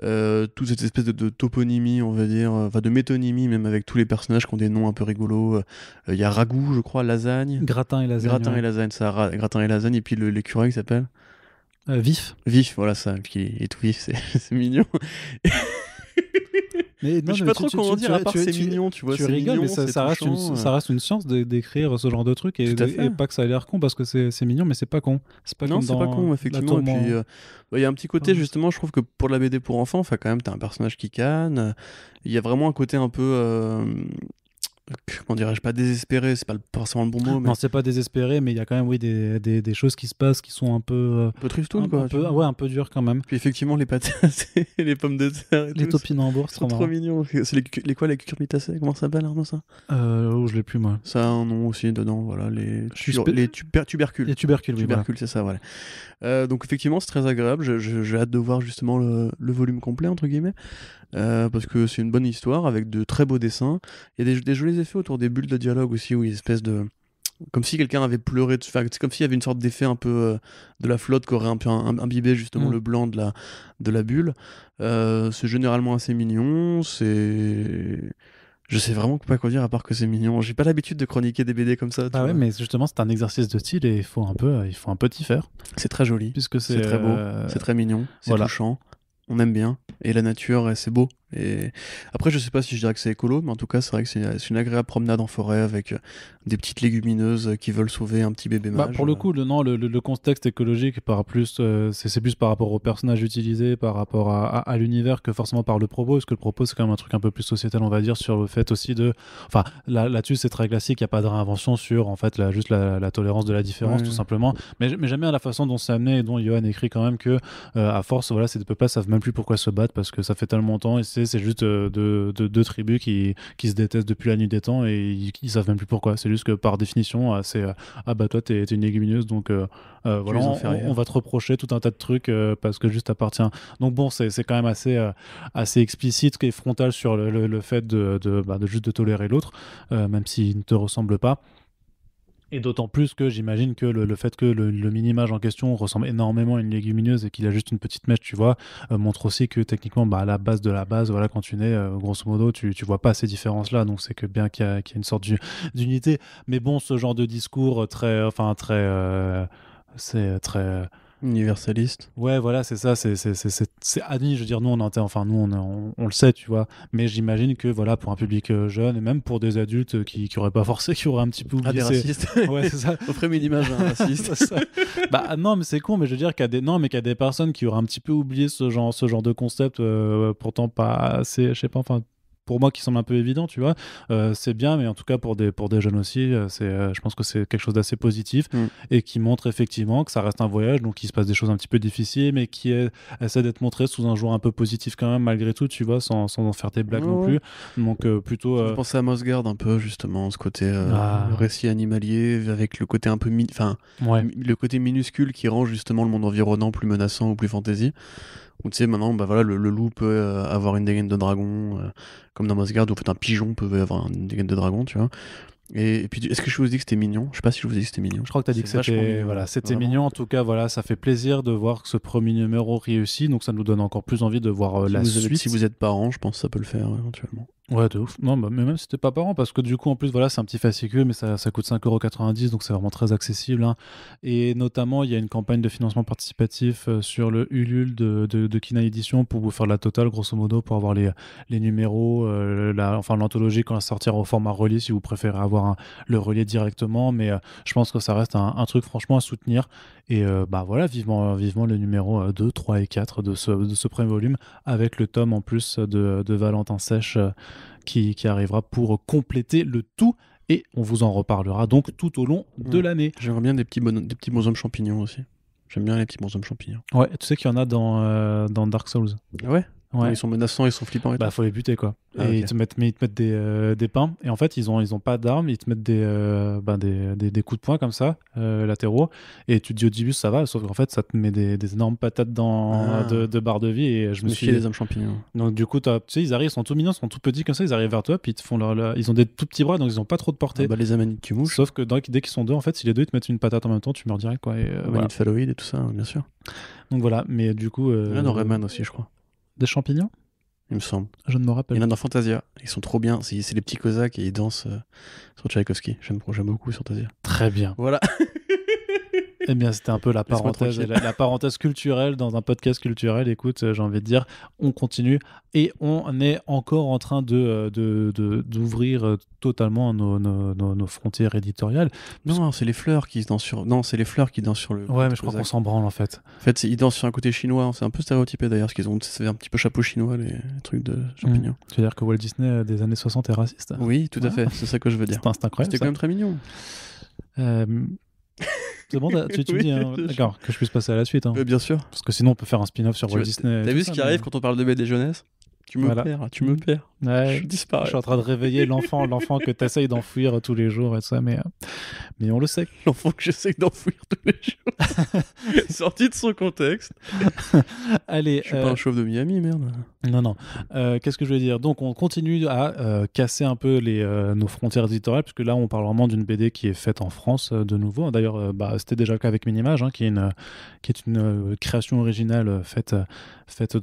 Toute cette espèce de toponymie, on va dire, enfin de métonymie, même avec tous les personnages qui ont des noms un peu rigolos. Il y a Ragout, je crois, Lasagne. Gratin et lasagne. Gratin et lasagne, ça, Gratin et lasagne, et puis l'écureuil qui s'appelle Vif. Vif, voilà ça, puis il est tout vif, c'est mignon. Mais je sais pas trop comment dire, à part c'est mignon, tu vois. Tu c'est rigoles, mignon, mais ça reste une science d'écrire ce genre de truc et pas que ça a l'air con parce que c'est mignon, mais c'est pas con. C'est pas non, c'est pas con, effectivement. Et puis, il y a un petit côté, justement, je trouve que pour la BD pour enfants, quand même, t'as un personnage qui canne. Il y a vraiment un côté un peu. Comment dirais-je, pas désespéré, c'est pas forcément le bon mot. Mais... Non, c'est pas désespéré, mais il y a quand même des choses qui se passent qui sont un peu. Un peu tristounes, quoi. Un peu dures quand même. Puis effectivement, les patates, les pommes de terre. Les topinambours, c'est trop mignon. C'est les quoi, les cucurbitacées? Comment ça s'appelle, Arnaud, ça je l'ai plus, moi. Ça a un nom aussi dedans, voilà. Les tubercules. Les tubercules, oui. Tubercules, c'est ça, voilà. Donc effectivement, c'est très agréable. J'ai hâte de voir justement le volume complet, entre guillemets. Parce que c'est une bonne histoire avec de très beaux dessins. Il y a des jolis effets autour des bulles de dialogue aussi, où il y a une espèce de. Comme si quelqu'un avait pleuré. Enfin, c'est comme s'il y avait une sorte d'effet un peu de la flotte qui aurait un peu imbibé justement le blanc de la bulle. C'est généralement assez mignon. Je sais vraiment pas quoi dire à part que c'est mignon. J'ai pas l'habitude de chroniquer des BD comme ça. Ah ouais, mais justement, c'est un exercice de style et il faut un peu t'y faire. C'est très joli. Puisque c'est très beau, c'est très mignon, c'est touchant. On aime bien, et la nature, c'est beau. Et après, je sais pas si je dirais que c'est écolo, mais en tout cas, c'est vrai que c'est une agréable promenade en forêt avec des petites légumineuses qui veulent sauver un petit bébé mage. Pour le coup, le contexte écologique c'est plus par rapport aux personnages utilisés, par rapport à l'univers que forcément par le propos, parce que le propos c'est quand même un truc un peu plus sociétal, on va dire, sur le fait aussi de... Enfin, là-dessus c'est très classique, il n'y a pas de réinvention sur en fait juste la tolérance de la différence, tout simplement. Mais j'aime bien la façon dont c'est amené et dont Johan écrit quand même que à force, voilà, ces deux peuples-là savent même plus pourquoi se battre parce que ça fait tellement longtemps et c'est juste deux tribus qui se détestent depuis la nuit des temps et ils savent même plus pourquoi. C'est juste que par définition, c'est bah toi t'es une légumineuse donc voilà, on va te reprocher tout un tas de trucs parce que juste t'appartiens. Donc bon, c'est quand même assez explicite et frontal sur le fait de juste de tolérer l'autre, même s'il ne te ressemble pas. Et d'autant plus que j'imagine que le fait que le mini-mage en question ressemble énormément à une légumineuse et qu'il a juste une petite mèche, tu vois, montre aussi que techniquement, à la base de la base, voilà, quand tu nais, grosso modo, tu vois pas ces différences-là. Donc c'est que bien qu'il y a une sorte d'unité. Mais bon, ce genre de discours c'est très... universaliste. Ouais, voilà, c'est ça, c'est admis, je veux dire, nous, on le sait, tu vois, mais j'imagine que, voilà, pour un public jeune, et même pour des adultes qui auraient pas forcé, qui auraient un petit peu oublié... des racistes. Ouais, c'est ça. On ferait mini-image, raciste. Non, mais c'est con, mais je veux dire qu'il y a des personnes qui auraient un petit peu oublié ce genre de concept, pourtant pas assez, je sais pas, enfin... Pour moi, qui semble un peu évident, tu vois, c'est bien, mais en tout cas pour des jeunes aussi, je pense que c'est quelque chose d'assez positif et qui montre effectivement que ça reste un voyage, donc il se passe des choses un petit peu difficiles, mais qui essaie d'être montré sous un jour un peu positif quand même, malgré tout, tu vois, sans en faire des blagues non plus. Donc plutôt. Je pensais à Mosgard un peu justement, ce côté récit animalier avec le côté un peu le côté minuscule qui rend justement le monde environnant plus menaçant ou plus fantasy. Où tu sais, maintenant, voilà, le loup peut avoir une dégaine de dragon, comme dans Mosgard, où en fait un pigeon peut avoir une dégaine de dragon, tu vois. Et puis, est-ce que je vous ai dit que c'était mignon? Je sais pas si je vous ai dit que c'était mignon. Je crois que tu as dit que c'était mignon. En tout cas, voilà, ça fait plaisir de voir que ce premier numéro réussit, donc ça nous donne encore plus envie de voir la suite. Si vous êtes parent, je pense que ça peut le faire éventuellement. Ouais, de ouf. Non, mais même si t'es pas parent, parce que du coup, en plus, voilà, c'est un petit fascicule, mais ça coûte 5,90 €, donc c'est vraiment très accessible. Hein. Et notamment, il y a une campagne de financement participatif sur le Ulule de Kina Edition pour vous faire la totale, grosso modo, pour avoir les numéros, l'anthologie quand elle sortira au format relié, si vous préférez avoir le relié directement. Mais je pense que ça reste un truc franchement à soutenir. Et voilà, vivement les numéros 2, 3 et 4 de ce premier volume, avec le tome en plus de Valentin Sèche qui arrivera pour compléter le tout. Et on vous en reparlera donc tout au long de l'année. J'aimerais bien des petits bonshommes champignons aussi. J'aime bien les petits bonshommes champignons. Ouais, tu sais qu'il y en a dans Dark Souls. Ouais. Ouais. Ils sont menaçants, ils sont flippants et Bah, tout. faut les buter, quoi. Ah, Et ok. ils te mettent des pains. Et en fait, ils ont pas d'armes. Ils te mettent des coups de poing comme ça, latéraux. Et tu te dis au début, ça va. Sauf qu'en fait, ça te met des énormes patates de barre de vie. Et je Je me me suis. fie des hommes champignons. Donc, du coup, tu sais, ils arrivent, ils sont tout mignons, ils sont tout petits comme ça. Ils arrivent vers toi. Puis ils te font ils ont des tout petits bras, donc ils ont pas trop de Ah portée. bah, les amanites qui mouchent, Sauf que dès qu'ils sont deux, en fait, si les deux ils te mettent une patate en même temps, tu meurs direct, quoi. Et, voilà. amanites phalloïdes et tout ça, bien sûr. Donc voilà. Mais du coup. Il y en a dans Rayman aussi, je crois. Des champignons? Il me semble. Je ne me Il y rappelle. en a dans Fantasia. Ils sont trop bien. C'est les petits Cosaques et ils dansent sur Tchaïkovski. J'aime beaucoup Fantasia. Très bien. Voilà. Eh bien, c'était un peu la Laisse-moi parenthèse, tranquille. la parenthèse culturelle dans un podcast culturel. Écoute, j'ai envie de dire, on continue et on est encore en train d'ouvrir totalement nos frontières éditoriales. Non, c'est les fleurs qui dansent sur. Non, c'est les fleurs qui dansent sur le. Ouais, mais je crois qu'on s'en branle en fait. En fait, ils dansent sur un côté chinois. C'est un peu stéréotypé d'ailleurs, parce qu'ils ont c'est un petit peu chapeau chinois, les trucs de champignons. Tu veux dire que Walt Disney des années 60 est raciste? Oui, tout à Ouais. fait. C'est ça que je veux dire. C'est incroyable. C'était quand même très mignon. C'est bon, tu me Oui, dis, hein, bien d'accord, que je puisse passer à la suite. Hein. Bien sûr. Parce que sinon, on peut faire un spin-off sur Tu Walt vois, Disney. T'as tout vu ça, ce qui mais- arrive quand on parle de BD jeunesse? Tu me Voilà. perds, tu me perds. Ouais, Je disparais. je suis en train de réveiller l'enfant que tu essayes d'enfouir tous les jours et tout ça, mais on le sait. L'enfant que j'essaie d'enfouir tous les jours. Sorti de son contexte. Allez, Je suis pas un chauve de Miami, merde. non. Qu'est-ce que je veux dire? Donc, on continue à casser un peu nos frontières éditoriales, puisque là, on parle vraiment d'une BD qui est faite en France de nouveau. D'ailleurs, c'était déjà le cas avec Minimage, hein, qui est une création originale faite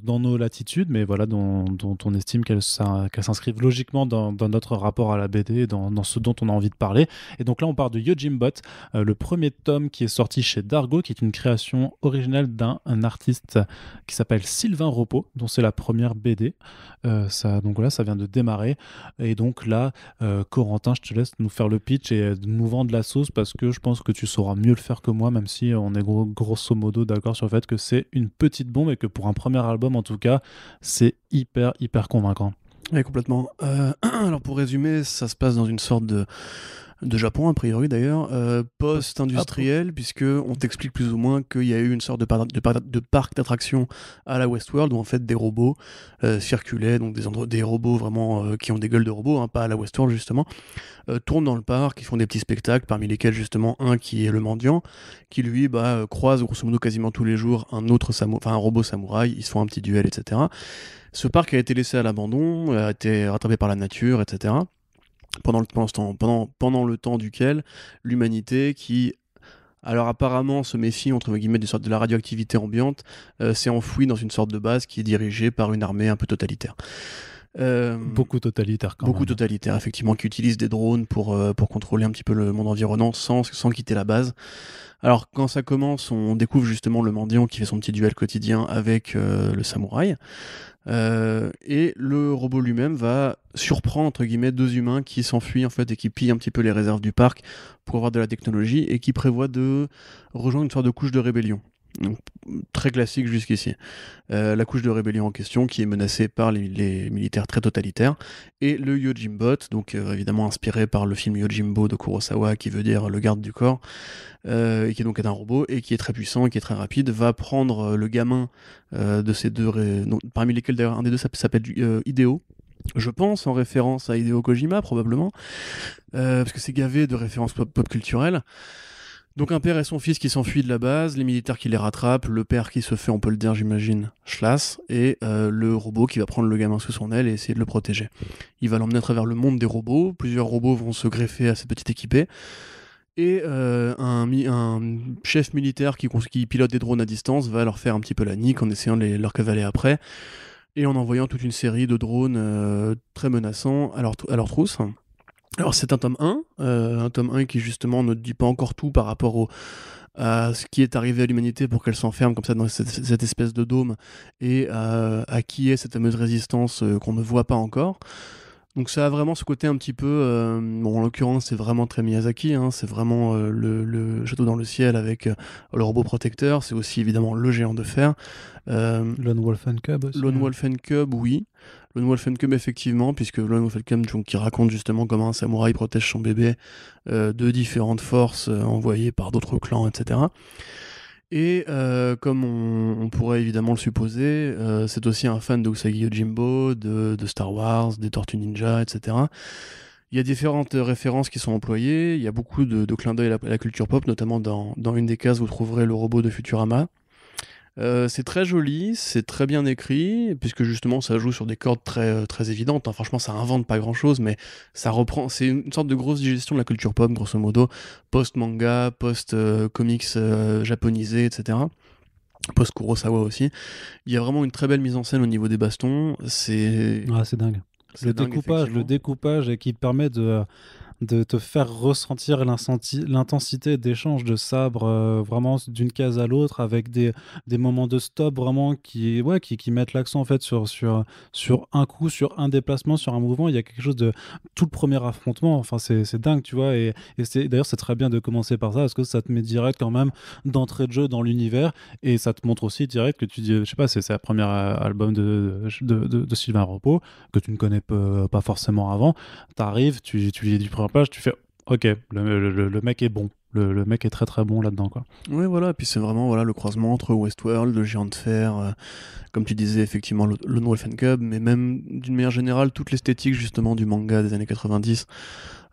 dans nos latitudes, mais voilà, dont on estime qu'elle s'inscrive logiquement dans notre rapport à la BD, dans ce dont on a envie de parler. Et donc là, on parle de Yojimbot, le premier tome qui est sorti chez Dargo, qui est une création originale d'un artiste qui s'appelle Sylvain Repos, dont c'est la première BD. Donc voilà, ça vient de démarrer. Et donc là, Corentin, je te laisse nous faire le pitch et nous vendre la sauce, parce que je pense que tu sauras mieux le faire que moi, même si on est grosso modo d'accord sur le fait que c'est une petite bombe et que pour un premier album, en tout cas, c'est hyper convaincant. Oui, complètement. Alors pour résumer, ça se passe dans une sorte de Japon, a priori d'ailleurs, post-industriel, puisque on t'explique plus ou moins qu'il y a eu une sorte de parc d'attractions à la Westworld, où en fait des robots circulaient, donc des robots vraiment qui ont des gueules de robots, hein, pas à la Westworld justement, tournent dans le parc, ils font des petits spectacles, parmi lesquels justement un qui est le mendiant, qui lui croise grosso modo quasiment tous les jours un robot samouraï, ils se font un petit duel, etc. Ce parc a été laissé à l'abandon, a été rattrapé par la nature, etc. Pendant le temps duquel l'humanité, qui alors apparemment se méfie entre guillemets de la radioactivité ambiante, s'est enfouie dans une sorte de base qui est dirigée par une armée un peu totalitaire. Beaucoup totalitaire quand Beaucoup même. totalitaire, effectivement, qui utilise des drones pour contrôler un petit peu le monde environnant sans quitter la base. Alors quand ça commence, on découvre justement le mendiant qui fait son petit duel quotidien avec le samouraï. Et le robot lui-même va surprendre entre guillemets deux humains qui s'enfuient en fait et qui pillent un petit peu les réserves du parc pour avoir de la technologie et qui prévoient de rejoindre une sorte de couche de rébellion. Donc, très classique jusqu'ici. La couche de rébellion en question qui est menacée par les militaires très totalitaires et le Yojimbot, donc évidemment inspiré par le film Yojimbo de Kurosawa qui veut dire le garde du corps, et qui est un robot et qui est très puissant et qui est très rapide, va prendre le gamin de ces deux, parmi lesquels d'ailleurs un des deux s'appelle Hideo. Je pense en référence à Hideo Kojima probablement, parce que c'est gavé de références pop culturelles. Donc un père et son fils qui s'enfuient de la base, les militaires qui les rattrapent, le père qui se fait, on peut le dire j'imagine, schlass, et le robot qui va prendre le gamin sous son aile et essayer de le protéger. Il va l'emmener à travers le monde des robots, plusieurs robots vont se greffer à cette petite équipée, et un chef militaire qui pilote des drones à distance va leur faire un petit peu la nique en essayant de leur cavaler après, et en envoyant toute une série de drones très menaçants à leur trousse. Alors c'est un tome 1 qui justement ne dit pas encore tout par rapport à ce qui est arrivé à l'humanité pour qu'elle s'enferme comme ça dans cette espèce de dôme et à qui est cette fameuse résistance qu'on ne voit pas encore. Donc ça a vraiment ce côté un petit peu, en l'occurrence c'est vraiment très Miyazaki, hein, c'est vraiment le château dans le ciel avec le robot protecteur, c'est aussi évidemment le géant de fer. Lone Wolf and Cub aussi. Lone Wolf and Cub, oui. Lone Wolf and Cub, effectivement, puisque Lone Wolf and Cub, donc, qui raconte justement comment un samouraï protège son bébé de différentes forces envoyées par d'autres clans, etc. Et comme on pourrait évidemment le supposer, c'est aussi un fan de Usagi Yojimbo, de Star Wars, des Tortues Ninja, etc. Il y a différentes références qui sont employées, il y a beaucoup de clins d'œil à la culture pop, notamment dans une des cases, vous trouverez le robot de Futurama. C'est très joli, c'est très bien écrit, puisque justement ça joue sur des cordes très évidentes. Hein. Franchement, ça invente pas grand chose, mais ça reprend. C'est une sorte de grosse digestion de la culture pop, grosso modo, post-manga, post-comics japonisés, etc. Post-Kurosawa aussi. Il y a vraiment une très belle mise en scène au niveau des bastons. Ah, c'est dingue. C'est dingue, Le effectivement. découpage et qui permet de te faire ressentir l'intensité d'échange de sabres vraiment d'une case à l'autre avec des moments de stop vraiment qui mettent l'accent en fait sur un coup, sur un déplacement, sur un mouvement. Il y a quelque chose de tout le premier affrontement. Enfin, c'est dingue, tu vois. D'ailleurs, c'est très bien de commencer par ça parce que ça te met direct quand même d'entrée de jeu dans l'univers et ça te montre aussi direct que tu dis, je sais pas, c'est la première album de Sylvain Repos que tu ne connais pas forcément avant. T'arrives, tu lis du premier page, tu fais OK, le mec est bon. Le mec est très très bon là-dedans, quoi. Ouais, voilà, et puis c'est vraiment voilà, le croisement entre Westworld, le Géant de Fer, comme tu disais, effectivement, le Lone Wolf and Cub, mais même d'une manière générale, toute l'esthétique justement du manga des années 90,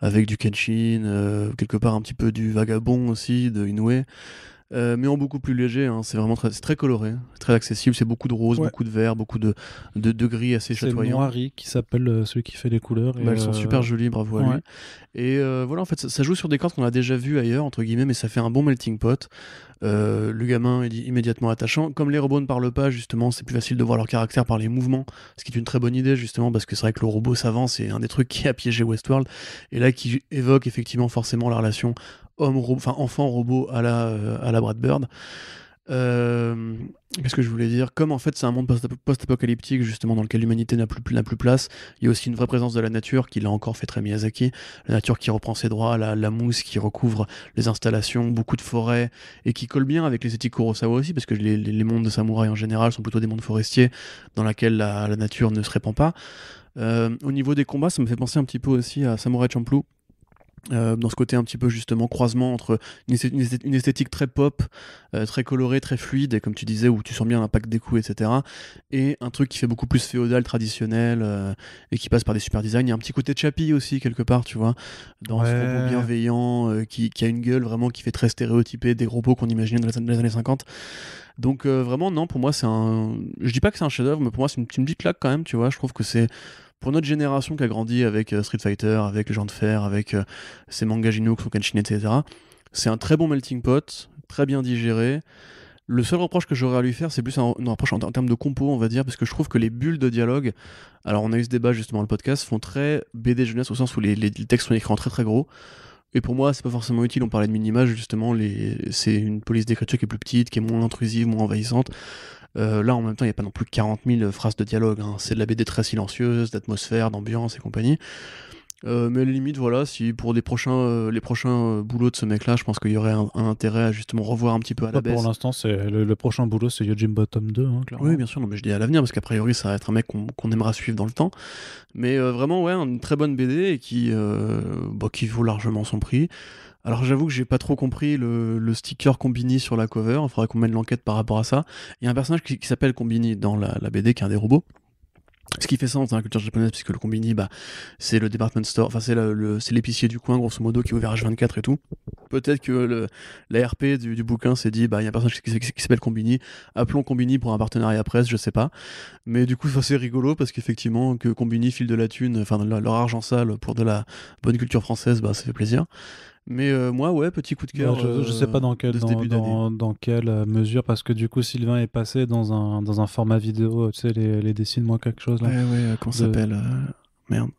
avec du Kenshin, quelque part un petit peu du Vagabond aussi, de Inoue. Mais en beaucoup plus léger, hein. C'est vraiment c'est très coloré, très accessible, c'est beaucoup de rose, Ouais. beaucoup de vert, beaucoup de gris assez C'est chatoyant. Noiri qui s'appelle celui qui fait les couleurs. Bah, elles sont super jolies, bravo à Ouais. lui. Et voilà, en fait, ça joue sur des cordes qu'on a déjà vues ailleurs, entre guillemets, mais ça fait un bon melting pot. Le gamin est immédiatement attachant. Comme les robots ne parlent pas, justement, c'est plus facile de voir leur caractère par les mouvements, ce qui est une très bonne idée, justement, parce que c'est vrai que le robot savant, c'est un des trucs qui a piégé Westworld, et là qui évoque effectivement forcément la relation enfant-robot à la Brad Bird. Euh, Qu'est-ce que je voulais dire? Comme en fait c'est un monde post-apocalyptique justement dans lequel l'humanité n'a plus place, il y a aussi une vraie présence de la nature qui l'a encore fait très Miyazaki, la nature qui reprend ses droits, la mousse qui recouvre les installations, beaucoup de forêts et qui colle bien avec l'esthétique Kurosawa aussi parce que les mondes de samouraï en général sont plutôt des mondes forestiers dans lesquels la nature ne se répand pas. Au niveau des combats, ça me fait penser un petit peu aussi à Samurai Champloo. Dans ce côté un petit peu justement croisement entre une esthétique très pop, très colorée, très fluide, et comme tu disais, où tu sens bien l'impact des coups, etc. Et un truc qui fait beaucoup plus féodal, traditionnel, et qui passe par des super designs. Il y a un petit côté Chappie aussi, quelque part, tu vois, dans ce robot Ouais. bienveillant, qui a une gueule vraiment qui fait très stéréotypé des robots qu'on imaginait dans les années 50. Donc vraiment, non, pour moi, c'est un... Je dis pas que c'est un chef-d'œuvre, mais pour moi, c'est une petite claque quand même, tu vois. Je trouve que c'est pour notre génération qui a grandi avec Street Fighter, avec le Géant de Fer, avec ces mangas Jinoo, Kenshin, etc. C'est un très bon melting pot, très bien digéré. Le seul reproche que j'aurais à lui faire, c'est plus un reproche en termes de compo, on va dire, parce que je trouve que les bulles de dialogue, alors on a eu ce débat justement dans le podcast, font très BD jeunesse au sens où les textes sont écrits en très très gros. Et pour moi, c'est pas forcément utile. On parlait de mini-images, justement, c'est une police d'écriture qui est plus petite, qui est moins intrusive, moins envahissante. Là, en même temps, il n'y a pas non plus 40 000 phrases de dialogue. Hein. C'est de la BD très silencieuse, d'atmosphère, d'ambiance et compagnie. Mais à la limite, voilà, si pour les prochains boulots de ce mec-là, je pense qu'il y aurait un intérêt à justement revoir un petit peu à la Bah, pour baisse. l'instant, c'est le prochain boulot, c'est Yojimbo Bottom 2, hein, Oui, clairement. bien sûr, non, mais je dis à l'avenir, parce qu'a priori, ça va être un mec qu'on aimera suivre dans le temps. Mais vraiment, ouais, une très bonne BD et qui vaut largement son prix. Alors j'avoue que j'ai pas trop compris le sticker Combini sur la cover, il faudrait qu'on mène l'enquête par rapport à ça. Il y a un personnage qui s'appelle Combini dans la BD, qui est un des robots. Ce qui fait sens dans la culture japonaise, puisque le Combini, bah, c'est le department store, enfin c'est l'épicier du coin, grosso modo, qui est ouvert H24 et tout. Peut-être que la RP du bouquin s'est dit, bah, il y a un personnage qui s'appelle Combini, appelons Combini pour un partenariat presse, je sais pas. Mais du coup, c'est rigolo, parce qu'effectivement, que Combini file de la thune, enfin leur argent sale pour de la bonne culture française, bah, ça fait plaisir. Mais moi, ouais, petit coup de Ouais, cœur je sais pas de ce début d'année. dans quelle mesure, parce que du coup, Sylvain est passé dans un format vidéo, tu sais, les dessine-moi quelque chose là, Ouais, ouais, comment ça de s'appelle Merde.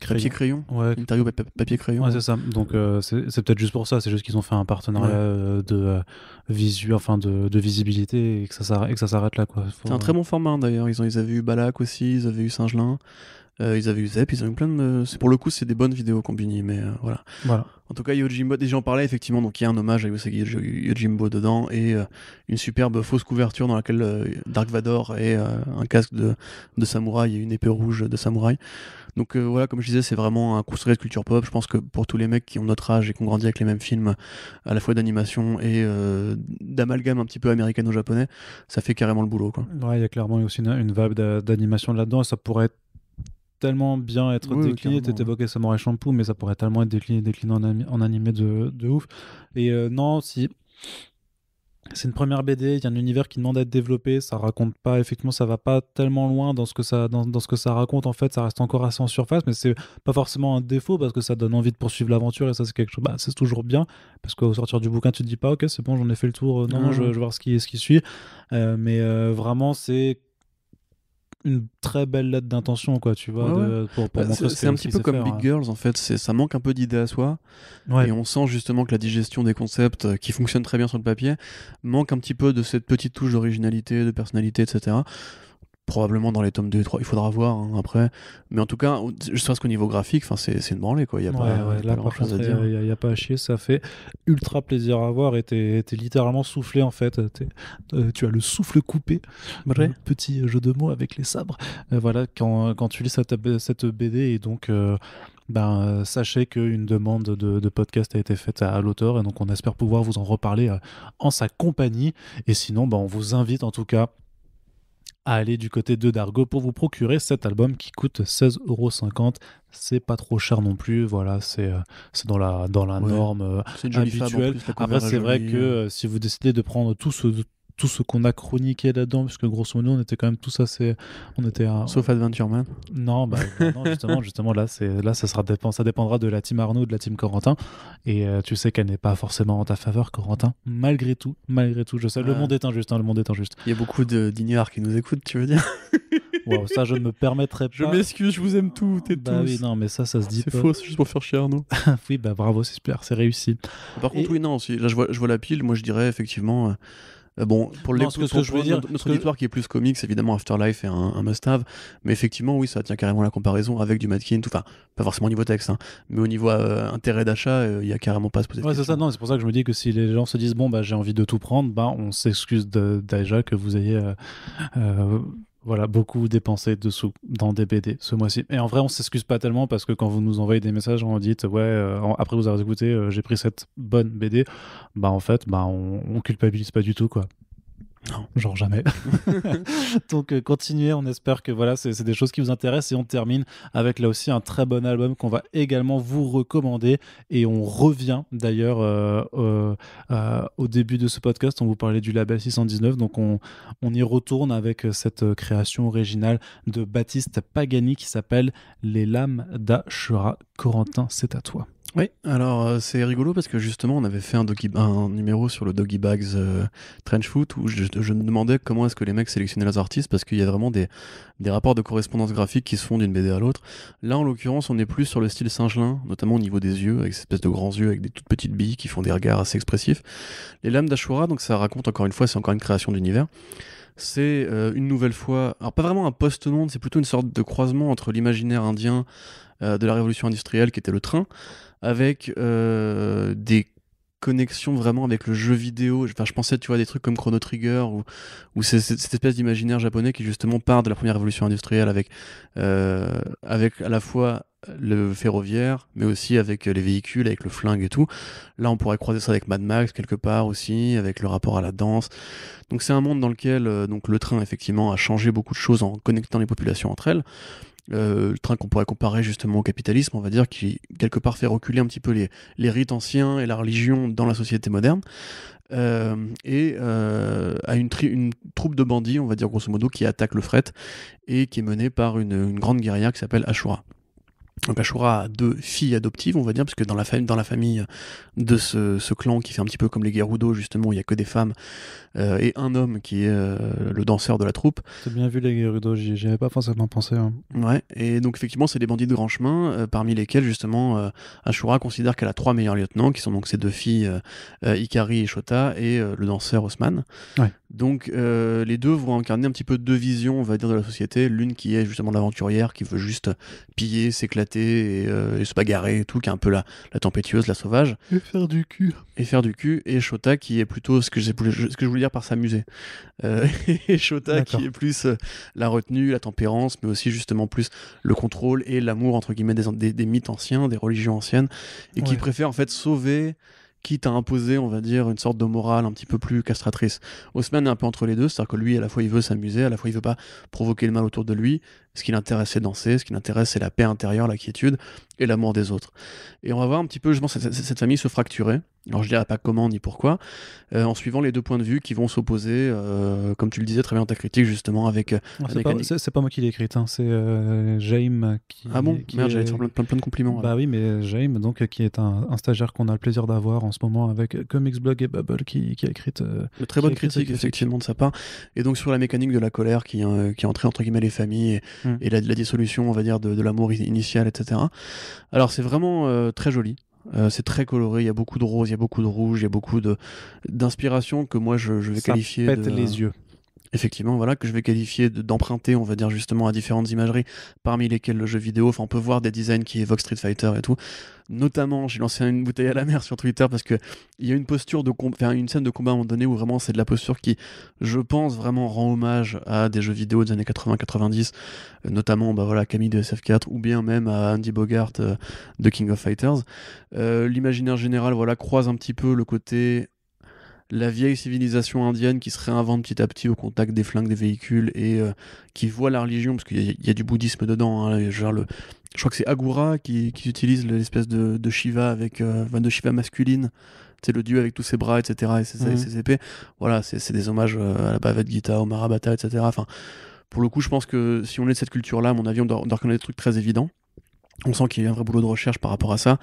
Papier crayon. crayon. Ouais, Interview papier ouais, crayon. c'est ça. Donc, c'est peut-être juste pour ça, c'est juste qu'ils ont fait un partenariat Ouais. enfin de visibilité et que ça s'arrête là, quoi. C'est un très bon format d'ailleurs. Ils avaient eu Balak aussi, ils avaient eu Singelin. Ils avaient eu Zep, ils ont eu plein de... Pour le coup, c'est des bonnes vidéos Combini, mais voilà. Voilà. En tout cas, Yojimbo, déjà j'en parlais effectivement, donc il y a un hommage à Usagi Yojimbo dedans, et une superbe fausse couverture dans laquelle Dark Vador et un casque de samouraï et une épée rouge de samouraï. Donc voilà, comme je disais, c'est vraiment un construit de culture pop. Je pense que pour tous les mecs qui ont notre âge et qui ont grandi avec les mêmes films, à la fois d'animation et d'amalgame un petit peu américano-japonais, ça fait carrément le boulot, quoi. Ouais, il y a clairement aussi une vibe d'animation là-dedans et ça pourrait tellement bien être Oui, décliné. carrément, Tu évoqué Samurai Champloo, mais ça pourrait tellement être décliné en animé de ouf. Et non, si c'est une première BD, il y a un univers qui demande à être développé, ça raconte pas, effectivement, ça va pas tellement loin dans ce que dans ce que ça raconte, en fait, ça reste encore assez en surface, mais c'est pas forcément un défaut parce que ça donne envie de poursuivre l'aventure et ça, c'est quelque chose, bah, c'est toujours bien parce qu'au sortir du bouquin, tu te dis pas, ok, c'est bon, j'en ai fait le tour, non, je vais voir ce qui suit. Mais vraiment, c'est une très belle lettre d'intention, quoi, tu vois, Ouais, ouais. pour montrer C'est un petit peu comme Big Girls, en fait. Ça manque un peu d'idées à soi. Ouais. Et on sent justement que la digestion des concepts, qui fonctionnent très bien sur le papier, manque un petit peu de cette petite touche d'originalité, de personnalité, etc. Probablement dans les tomes 2 et 3, il faudra voir après. Mais en tout cas, je pense qu'au niveau graphique, c'est une branlée, quoi. Il n'y a pas Là, grand par chose à contre, dire. il y a pas à chier, ça fait ultra plaisir à voir et t'es littéralement soufflé, en fait. Tu as le souffle coupé. Ouais. Petit jeu de mots avec les sabres. Voilà, quand tu lis cette BD, et donc, sachez qu'une demande de podcast a été faite à l'auteur, et donc on espère pouvoir vous en reparler en sa compagnie. Et sinon, on vous invite en tout cas à aller du côté de Dargo pour vous procurer cet album qui coûte 16,50 €. C'est pas trop cher non plus, voilà, c'est dans la Ouais. norme C'est une jolie fab en habituelle. plus, la cover Après, est c'est vrai jolie. que si vous décidez de prendre tout ce qu'on a chroniqué là-dedans, puisque grosso modo, on était quand même tous assez... On était Sauf Adventure Man. Non, non, justement, là, ça dépendra de la team Arnaud ou de la team Corentin. Et tu sais qu'elle n'est pas forcément en ta faveur, Corentin. Malgré tout, je sais, le monde est injuste, hein, le monde est injuste. Il y a beaucoup d'ignares qui nous écoutent, tu veux dire? Wow, ça, je ne me permettrai pas. Je m'excuse, je vous aime toutes et tous. Oui, non, mais ça se dit c'est pas. faux, c'est juste pour faire chier Arnaud. Oui, bravo, c'est super, c'est réussi. Par contre, oui, non, là, je vois la pile, moi je dirais effectivement... bon, pour Non, ce que je veux dire, notre auditoire qui est plus comics, évidemment, Afterlife est un must-have. Mais effectivement, oui, ça tient carrément la comparaison avec du Madkin. Enfin, pas forcément au niveau texte, hein, mais au niveau intérêt d'achat, il y a carrément pas à se poser de ouais, c'est questions. ça, non, c'est pour ça que je me dis que si les gens se disent, bon, j'ai envie de tout prendre, on s'excuse déjà que vous ayez voilà, beaucoup dépensé de sous dans des BD ce mois-ci. Et en vrai, on s'excuse pas tellement parce que quand vous nous envoyez des messages, on dit, ouais, après vous avoir écouté, j'ai pris cette bonne BD, en fait, on culpabilise pas du tout, quoi. Non. Genre jamais. Donc continuez, on espère que voilà, c'est des choses qui vous intéressent et on termine avec là aussi un très bon album qu'on va également vous recommander et on revient d'ailleurs au début de ce podcast, on vous parlait du label 619, donc on y retourne avec cette création originale de Baptiste Pagani qui s'appelle Les Lames d'Ashura. Corentin, c'est à toi. Oui, alors c'est rigolo parce que justement on avait fait un numéro sur le Doggy Bags Trench Foot où je me demandais comment est-ce que les mecs sélectionnaient leurs artistes parce qu'il y a vraiment des rapports de correspondance graphique qui se font d'une BD à l'autre. Là en l'occurrence on est plus sur le style Singelin, notamment au niveau des yeux, avec cette espèce de grands yeux avec des toutes petites billes qui font des regards assez expressifs. Les Lames d'Ashura, donc ça raconte encore une fois, c'est encore une création d'univers. C'est une nouvelle fois, alors pas vraiment un post-monde, c'est plutôt une sorte de croisement entre l'imaginaire indien de la révolution industrielle qui était le train, avec des connexions vraiment avec le jeu vidéo. Enfin, je pensais, tu vois, des trucs comme Chrono Trigger, ou cette espèce d'imaginaire japonais qui justement part de la première révolution industrielle avec à la fois le ferroviaire, mais aussi avec les véhicules, avec le flingue et tout. Là, on pourrait croiser ça avec Mad Max quelque part aussi, avec le rapport à la danse. Donc c'est un monde dans lequel donc le train, effectivement, a changé beaucoup de choses en connectant les populations entre elles. Le train qu'on pourrait comparer justement au capitalisme, on va dire, qui quelque part fait reculer un petit peu les rites anciens et la religion dans la société moderne, et à une troupe de bandits, on va dire grosso modo, qui attaque le fret et qui est menée par une grande guerrière qui s'appelle Ashura. Donc Ashura a 2 filles adoptives, on va dire, parce que dans la famille de ce clan qui fait un petit peu comme les Gerudo, justement, il n'y a que des femmes, et un homme qui est le danseur de la troupe. T'as bien vu les Gerudo, j'y avais pas forcément pensé. Hein. Ouais, et donc effectivement, c'est des bandits de grand chemin, parmi lesquels, justement, Ashura considère qu'elle a 3 meilleurs lieutenants, qui sont donc ses 2 filles, Ikari et Shota, et le danseur Osman. Ouais. Donc les deux vont incarner un petit peu deux visions, on va dire, de la société. L'une qui est justement l'aventurière, qui veut juste piller, s'éclater et se bagarrer et tout, qui est un peu la tempétueuse, la sauvage. Et faire du cul. Et faire du cul. Et Shota qui est plutôt ce que je voulais dire par s'amuser. Et Shota D'accord. qui est plus la retenue, la tempérance, mais aussi justement plus le contrôle et l'amour, entre guillemets, des mythes anciens, des religions anciennes. Et qui Ouais. préfère en fait sauver, quitte à imposer, on va dire, une sorte de morale un petit peu plus castratrice. Haussmann est un peu entre les deux, c'est-à-dire que lui, à la fois, il veut s'amuser, à la fois, il veut pas provoquer le mal autour de lui. Ce qui l'intéresse, c'est danser, ce qui l'intéresse, c'est la paix intérieure, la quiétude et l'amour des autres. Et on va voir un petit peu, justement, cette famille se fracturer. Alors, je dirais pas comment ni pourquoi, en suivant les deux points de vue qui vont s'opposer, comme tu le disais très bien dans ta critique, justement, avec la mécanique. C'est pas moi qui l'ai écrite, hein, c'est Jaime qui. Ah bon, qui merde, est- j'allais te faire plein de compliments. Bah alors. oui, mais Jaime, donc, qui est un stagiaire qu'on a le plaisir d'avoir en ce moment avec Comics Blog et Bubble, qui a écrit. De très qui a bonne écrit cette critique, effectivement, de sa part. Et donc, sur la mécanique de la colère qui entraîne, entre guillemets, les familles et la dissolution, on va dire, de l'amour initial, etc. Alors, c'est vraiment très joli. C'est très coloré, il y a beaucoup de rose, il y a beaucoup de rouge, il y a beaucoup d'inspiration que moi je vais Ça qualifier pète de... les yeux. Effectivement, voilà, que je vais qualifier d'emprunter, on va dire justement à différentes imageries, parmi lesquelles le jeu vidéo. Enfin, on peut voir des designs qui évoquent Street Fighter et tout. Notamment, j'ai lancé une bouteille à la mer sur Twitter parce que il y a une posture une scène de combat à un moment donné où vraiment c'est de la posture qui, je pense, vraiment rend hommage à des jeux vidéo des années 80-90, notamment bah voilà, Camille de SF4 ou bien même à Andy Bogart de King of Fighters. L'imaginaire général, voilà, croise un petit peu le côté la vieille civilisation indienne qui se réinvente petit à petit au contact des flingues des véhicules et qui voit la religion, parce qu'il y a du bouddhisme dedans, hein, genre je crois que c'est Agura qui utilise l'espèce de Shiva de Shiva masculine, c'est le dieu avec tous ses bras, etc., et ses épées. Voilà, c'est des hommages à la Bhagavad Gita, au Mahabharata, etc. Enfin, pour le coup, je pense que si on est de cette culture-là, à mon avis, on doit reconnaître des trucs très évidents. On sent qu'il y a un vrai boulot de recherche par rapport à ça.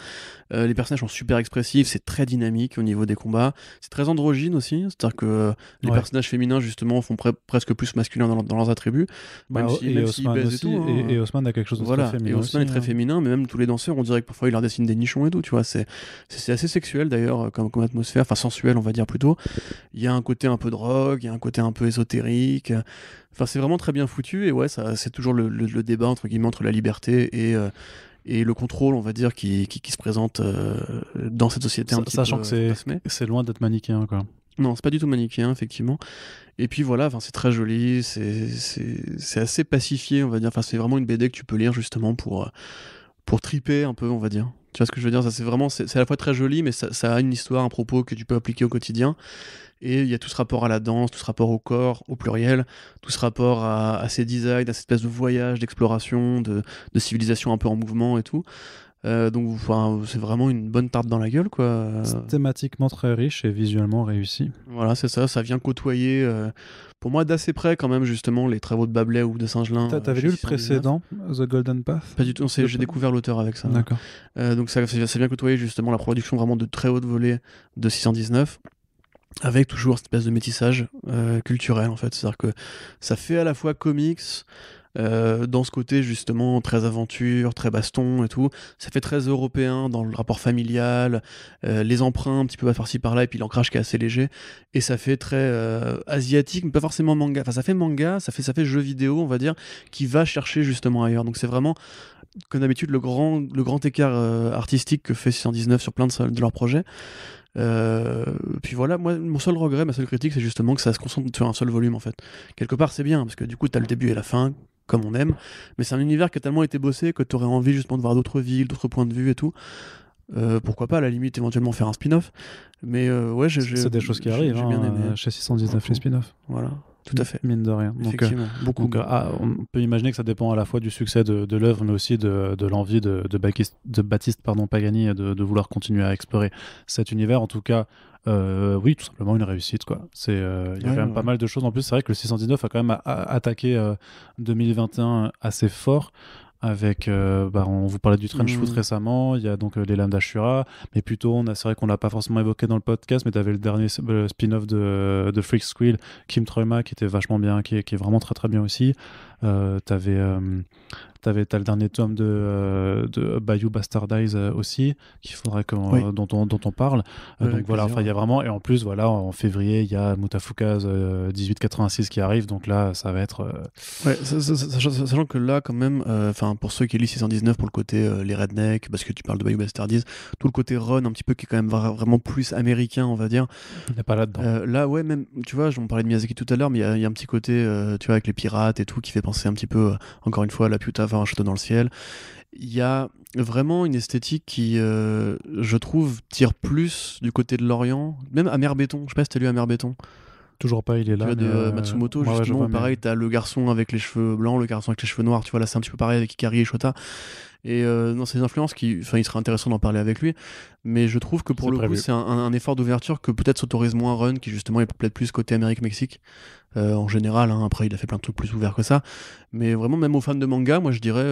Les personnages sont super expressifs, c'est très dynamique au niveau des combats. C'est très androgyne aussi, c'est-à-dire que les personnages féminins, justement, font presque plus masculins dans leurs attributs. Bah, Même s'ils Osman baisent et aussi, tout. Hein. et Osman a quelque chose de Voilà, très féminin et Haussmann aussi, est très hein. féminin, mais même tous les danseurs, on dirait que parfois il leur dessine des nichons et tout, tu vois. C'est assez sexuel d'ailleurs comme atmosphère, enfin sensuel, on va dire plutôt. Il y a un côté un peu drogue, il y a un côté un peu ésotérique. Enfin, c'est vraiment très bien foutu, et ouais, c'est toujours le débat entre guillemets entre la liberté et le contrôle, on va dire, qui se présente dans cette société un petit Sachant peu que fantasmée. c'est loin d'être manichéen, quoi. Non, c'est pas du tout manichéen, effectivement. Et puis voilà, c'est très joli, c'est assez pacifié, on va dire. Enfin, c'est vraiment une BD que tu peux lire justement pour triper un peu, on va dire. Tu vois ce que je veux dire? Ça, c'est à la fois très joli, mais ça a une histoire, un propos que tu peux appliquer au quotidien. Et il y a tout ce rapport à la danse, tout ce rapport au corps, au pluriel, tout ce rapport à ces designs, à cette espèce de voyage, d'exploration, de civilisation un peu en mouvement et tout. Donc c'est vraiment une bonne tarte dans la gueule, quoi. C'est thématiquement très riche et visuellement réussi. Voilà, c'est ça vient côtoyer, pour moi, d'assez près quand même, justement, les travaux de Babelais ou de Singelin. T'avais chez lu le 619. précédent, The Golden Path? Pas du tout, j'ai découvert l'auteur avec ça. D'accord. Donc ça vient côtoyer justement la production vraiment de très haute volée de 619. Avec toujours cette espèce de métissage culturel en fait, c'est-à-dire que ça fait à la fois comics dans ce côté justement très aventure, très baston et tout, ça fait très européen dans le rapport familial, les emprunts un petit peu par-ci par-là et puis l'ancrage qui est assez léger, et ça fait très asiatique mais pas forcément manga, enfin ça fait manga, ça fait jeu vidéo on va dire, qui va chercher justement ailleurs, donc c'est vraiment comme d'habitude le grand écart artistique que fait 619 sur plein de leurs projets. Puis voilà, moi, mon seul regret, ma seule critique, c'est justement que ça se concentre sur un seul volume en fait. Quelque part, c'est bien parce que du coup, t'as le début et la fin, comme on aime, mais c'est un univers qui a tellement été bossé que t'aurais envie justement de voir d'autres villes, d'autres points de vue et tout. Pourquoi pas, à la limite, éventuellement faire un spin-off. Mais ouais, c'est des choses qui arrivent j'ai bien aimé. chez 619 les spin-offs. Voilà, tout à fait. Mine de rien. Effectivement, beaucoup. On peut imaginer que ça dépend à la fois du succès de l'œuvre, mais aussi de l'envie de Baptiste Pagani de vouloir continuer à explorer cet univers. En tout cas, oui, tout simplement une réussite, quoi. Il y a quand même pas mal de choses. En plus, c'est vrai que le 619 a quand même attaqué 2021 assez fort. Avec, on vous parlait du Trench Foot récemment, il y a donc les lames d'Ashura, mais plutôt, c'est vrai qu'on l'a pas forcément évoqué dans le podcast, mais tu avais le dernier spin-off de Freak Squill, Kim Troima, qui était vachement bien, qui est vraiment très très bien aussi. T'as le dernier tome de Bayou Bastardize aussi, qu'il faudrait Oui. dont on parle. Avec Donc voilà, plaisir. il y a vraiment, et en plus, voilà, en février, il y a Mutafukaz 1886 qui arrive, donc là, ça va être. Ouais, sachant que là, quand même, pour ceux qui lisent 619 pour le côté les rednecks, parce que tu parles de Bayou Bastardies, tout le côté run un petit peu qui est quand même vraiment plus américain, on va dire. Il n'est pas là-dedans. Là, ouais, même, tu vois, on parlait de Miyazaki tout à l'heure, mais il y a un petit côté, tu vois, avec les pirates et tout, qui fait penser un petit peu, encore une fois, à la Puta, un château dans le ciel. Il y a vraiment une esthétique qui, je trouve, tire plus du côté de l'Orient, même Amer Béton. Je sais pas si t'as lu Amer Béton. Toujours pas, il est Tu là. vois, Mais de Matsumoto, ouais, je justement, vois, où pareil, t'as le garçon avec les cheveux blancs, le garçon avec les cheveux noirs. Tu vois, là, c'est un petit peu pareil avec Ikari et Shota. Et non, c'est des influences qui. Enfin, il serait intéressant d'en parler avec lui. Mais je trouve que pour C'est le prévu. coup, c'est un effort d'ouverture que peut-être s'autorise moins Run, qui justement est peut-être plus côté Amérique-Mexique. En général, hein. Après, il a fait plein de trucs plus ouverts que ça. Mais vraiment, même aux fans de manga, moi, je dirais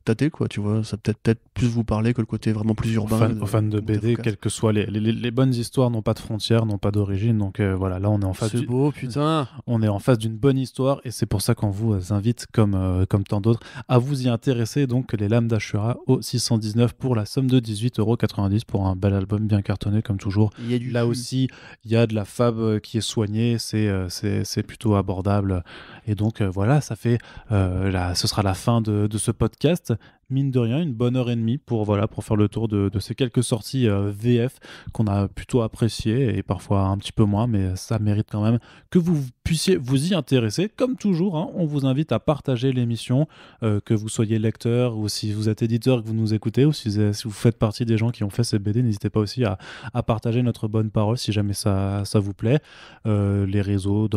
tâtez, quoi. Tu vois, ça peut-être plus vous parler que le côté vraiment plus urbain. Aux fans de BD, Mutafukaz. quelles que soient les bonnes histoires, n'ont pas de frontières, n'ont pas d'origine. Donc voilà, là, on est en face C'est beau, putain. on est en face d'une bonne histoire, et c'est pour ça qu'on vous invite, comme tant d'autres, à vous y intéresser. Donc, les Lames d'Ashura au 619 pour la somme de 18,90 € pour un bel album bien cartonné, comme toujours. Il y a du Là cul. aussi, il y a de la fab qui est soignée, c'est plutôt abordable. Et donc, voilà, ça fait, ce sera la fin de ce podcast. Mine de rien, une bonne heure et demie pour faire le tour de ces quelques sorties VF qu'on a plutôt appréciées, et parfois un petit peu moins, mais ça mérite quand même que vous puissiez vous y intéresser. Comme toujours, hein, on vous invite à partager l'émission, que vous soyez lecteur, ou si vous êtes éditeur et que vous nous écoutez, ou si vous faites partie des gens qui ont fait ces BD, n'hésitez pas aussi à partager notre bonne parole si jamais ça vous plaît. Les réseaux,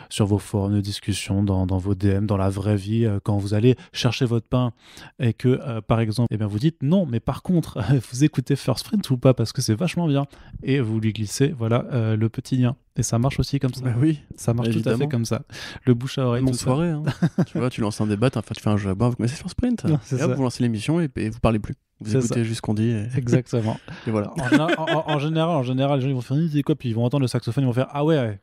sur vos forums de discussion, dans vos DM, dans la vraie vie, quand vous allez chercher votre pain et que, par exemple, eh bien, vous dites non, mais par contre, vous écoutez First Print ou pas, parce que c'est vachement bien, et vous lui glissez le petit lien. Et ça marche aussi comme ça. Bah oui. Ça marche tout à Évidemment. fait comme ça. Le bouche à oreille, Même en tout ça. soirée, hein. Tu vois, tu lances un débat, tu fais un jeu à boire, vous connaissez First Sprint. Non, c'est Et hop, ça. vous lancez l'émission et vous parlez plus. Vous C'est écoutez juste ce qu'on dit. Exactement. Et voilà. En général, les gens ils vont faire c'est quoi, puis ils vont entendre le saxophone, ils vont faire ah ouais,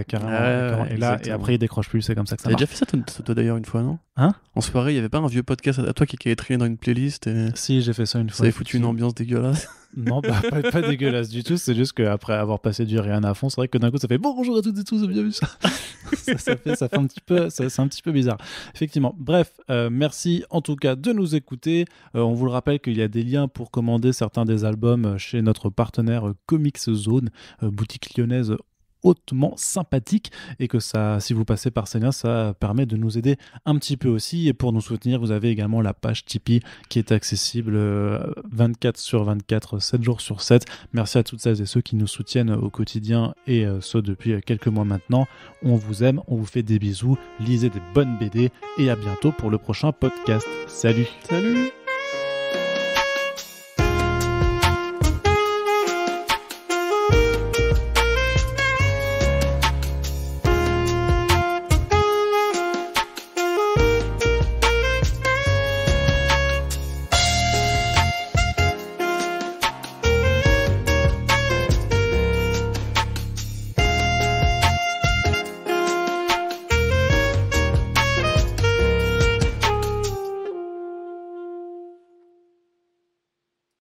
carrément. Carrément. Et là, exactement. après ils décrochent plus, c'est comme ça que ça T'avais marche. déjà fait ça, toi d'ailleurs, une fois, non? Hein? En soirée, il y avait pas un vieux podcast à toi qui avait traîné dans une playlist et Si, j'ai fait ça une ça fois. avait foutu une ambiance dégueulasse. Non, pas dégueulasse du tout. C'est juste qu'après avoir passé du Rihanna à fond, c'est vrai que d'un coup ça fait bonjour à toutes et tous, bien vu ça. ça fait un petit peu, c'est un petit peu bizarre. Effectivement. Bref, merci en tout cas de nous écouter. On vous le rappelle qu'il y a des liens pour commander certains des albums chez notre partenaire Comics Zone, boutique lyonnaise hautement sympathique, et que ça, si vous passez par ces liens, ça permet de nous aider un petit peu aussi. Et pour nous soutenir, vous avez également la page Tipeee qui est accessible 24/24, 7 jours sur 7. Merci à toutes celles et ceux qui nous soutiennent au quotidien, et ce depuis quelques mois maintenant. On vous aime, on vous fait des bisous, lisez des bonnes BD, et à bientôt pour le prochain podcast. Salut! Salut!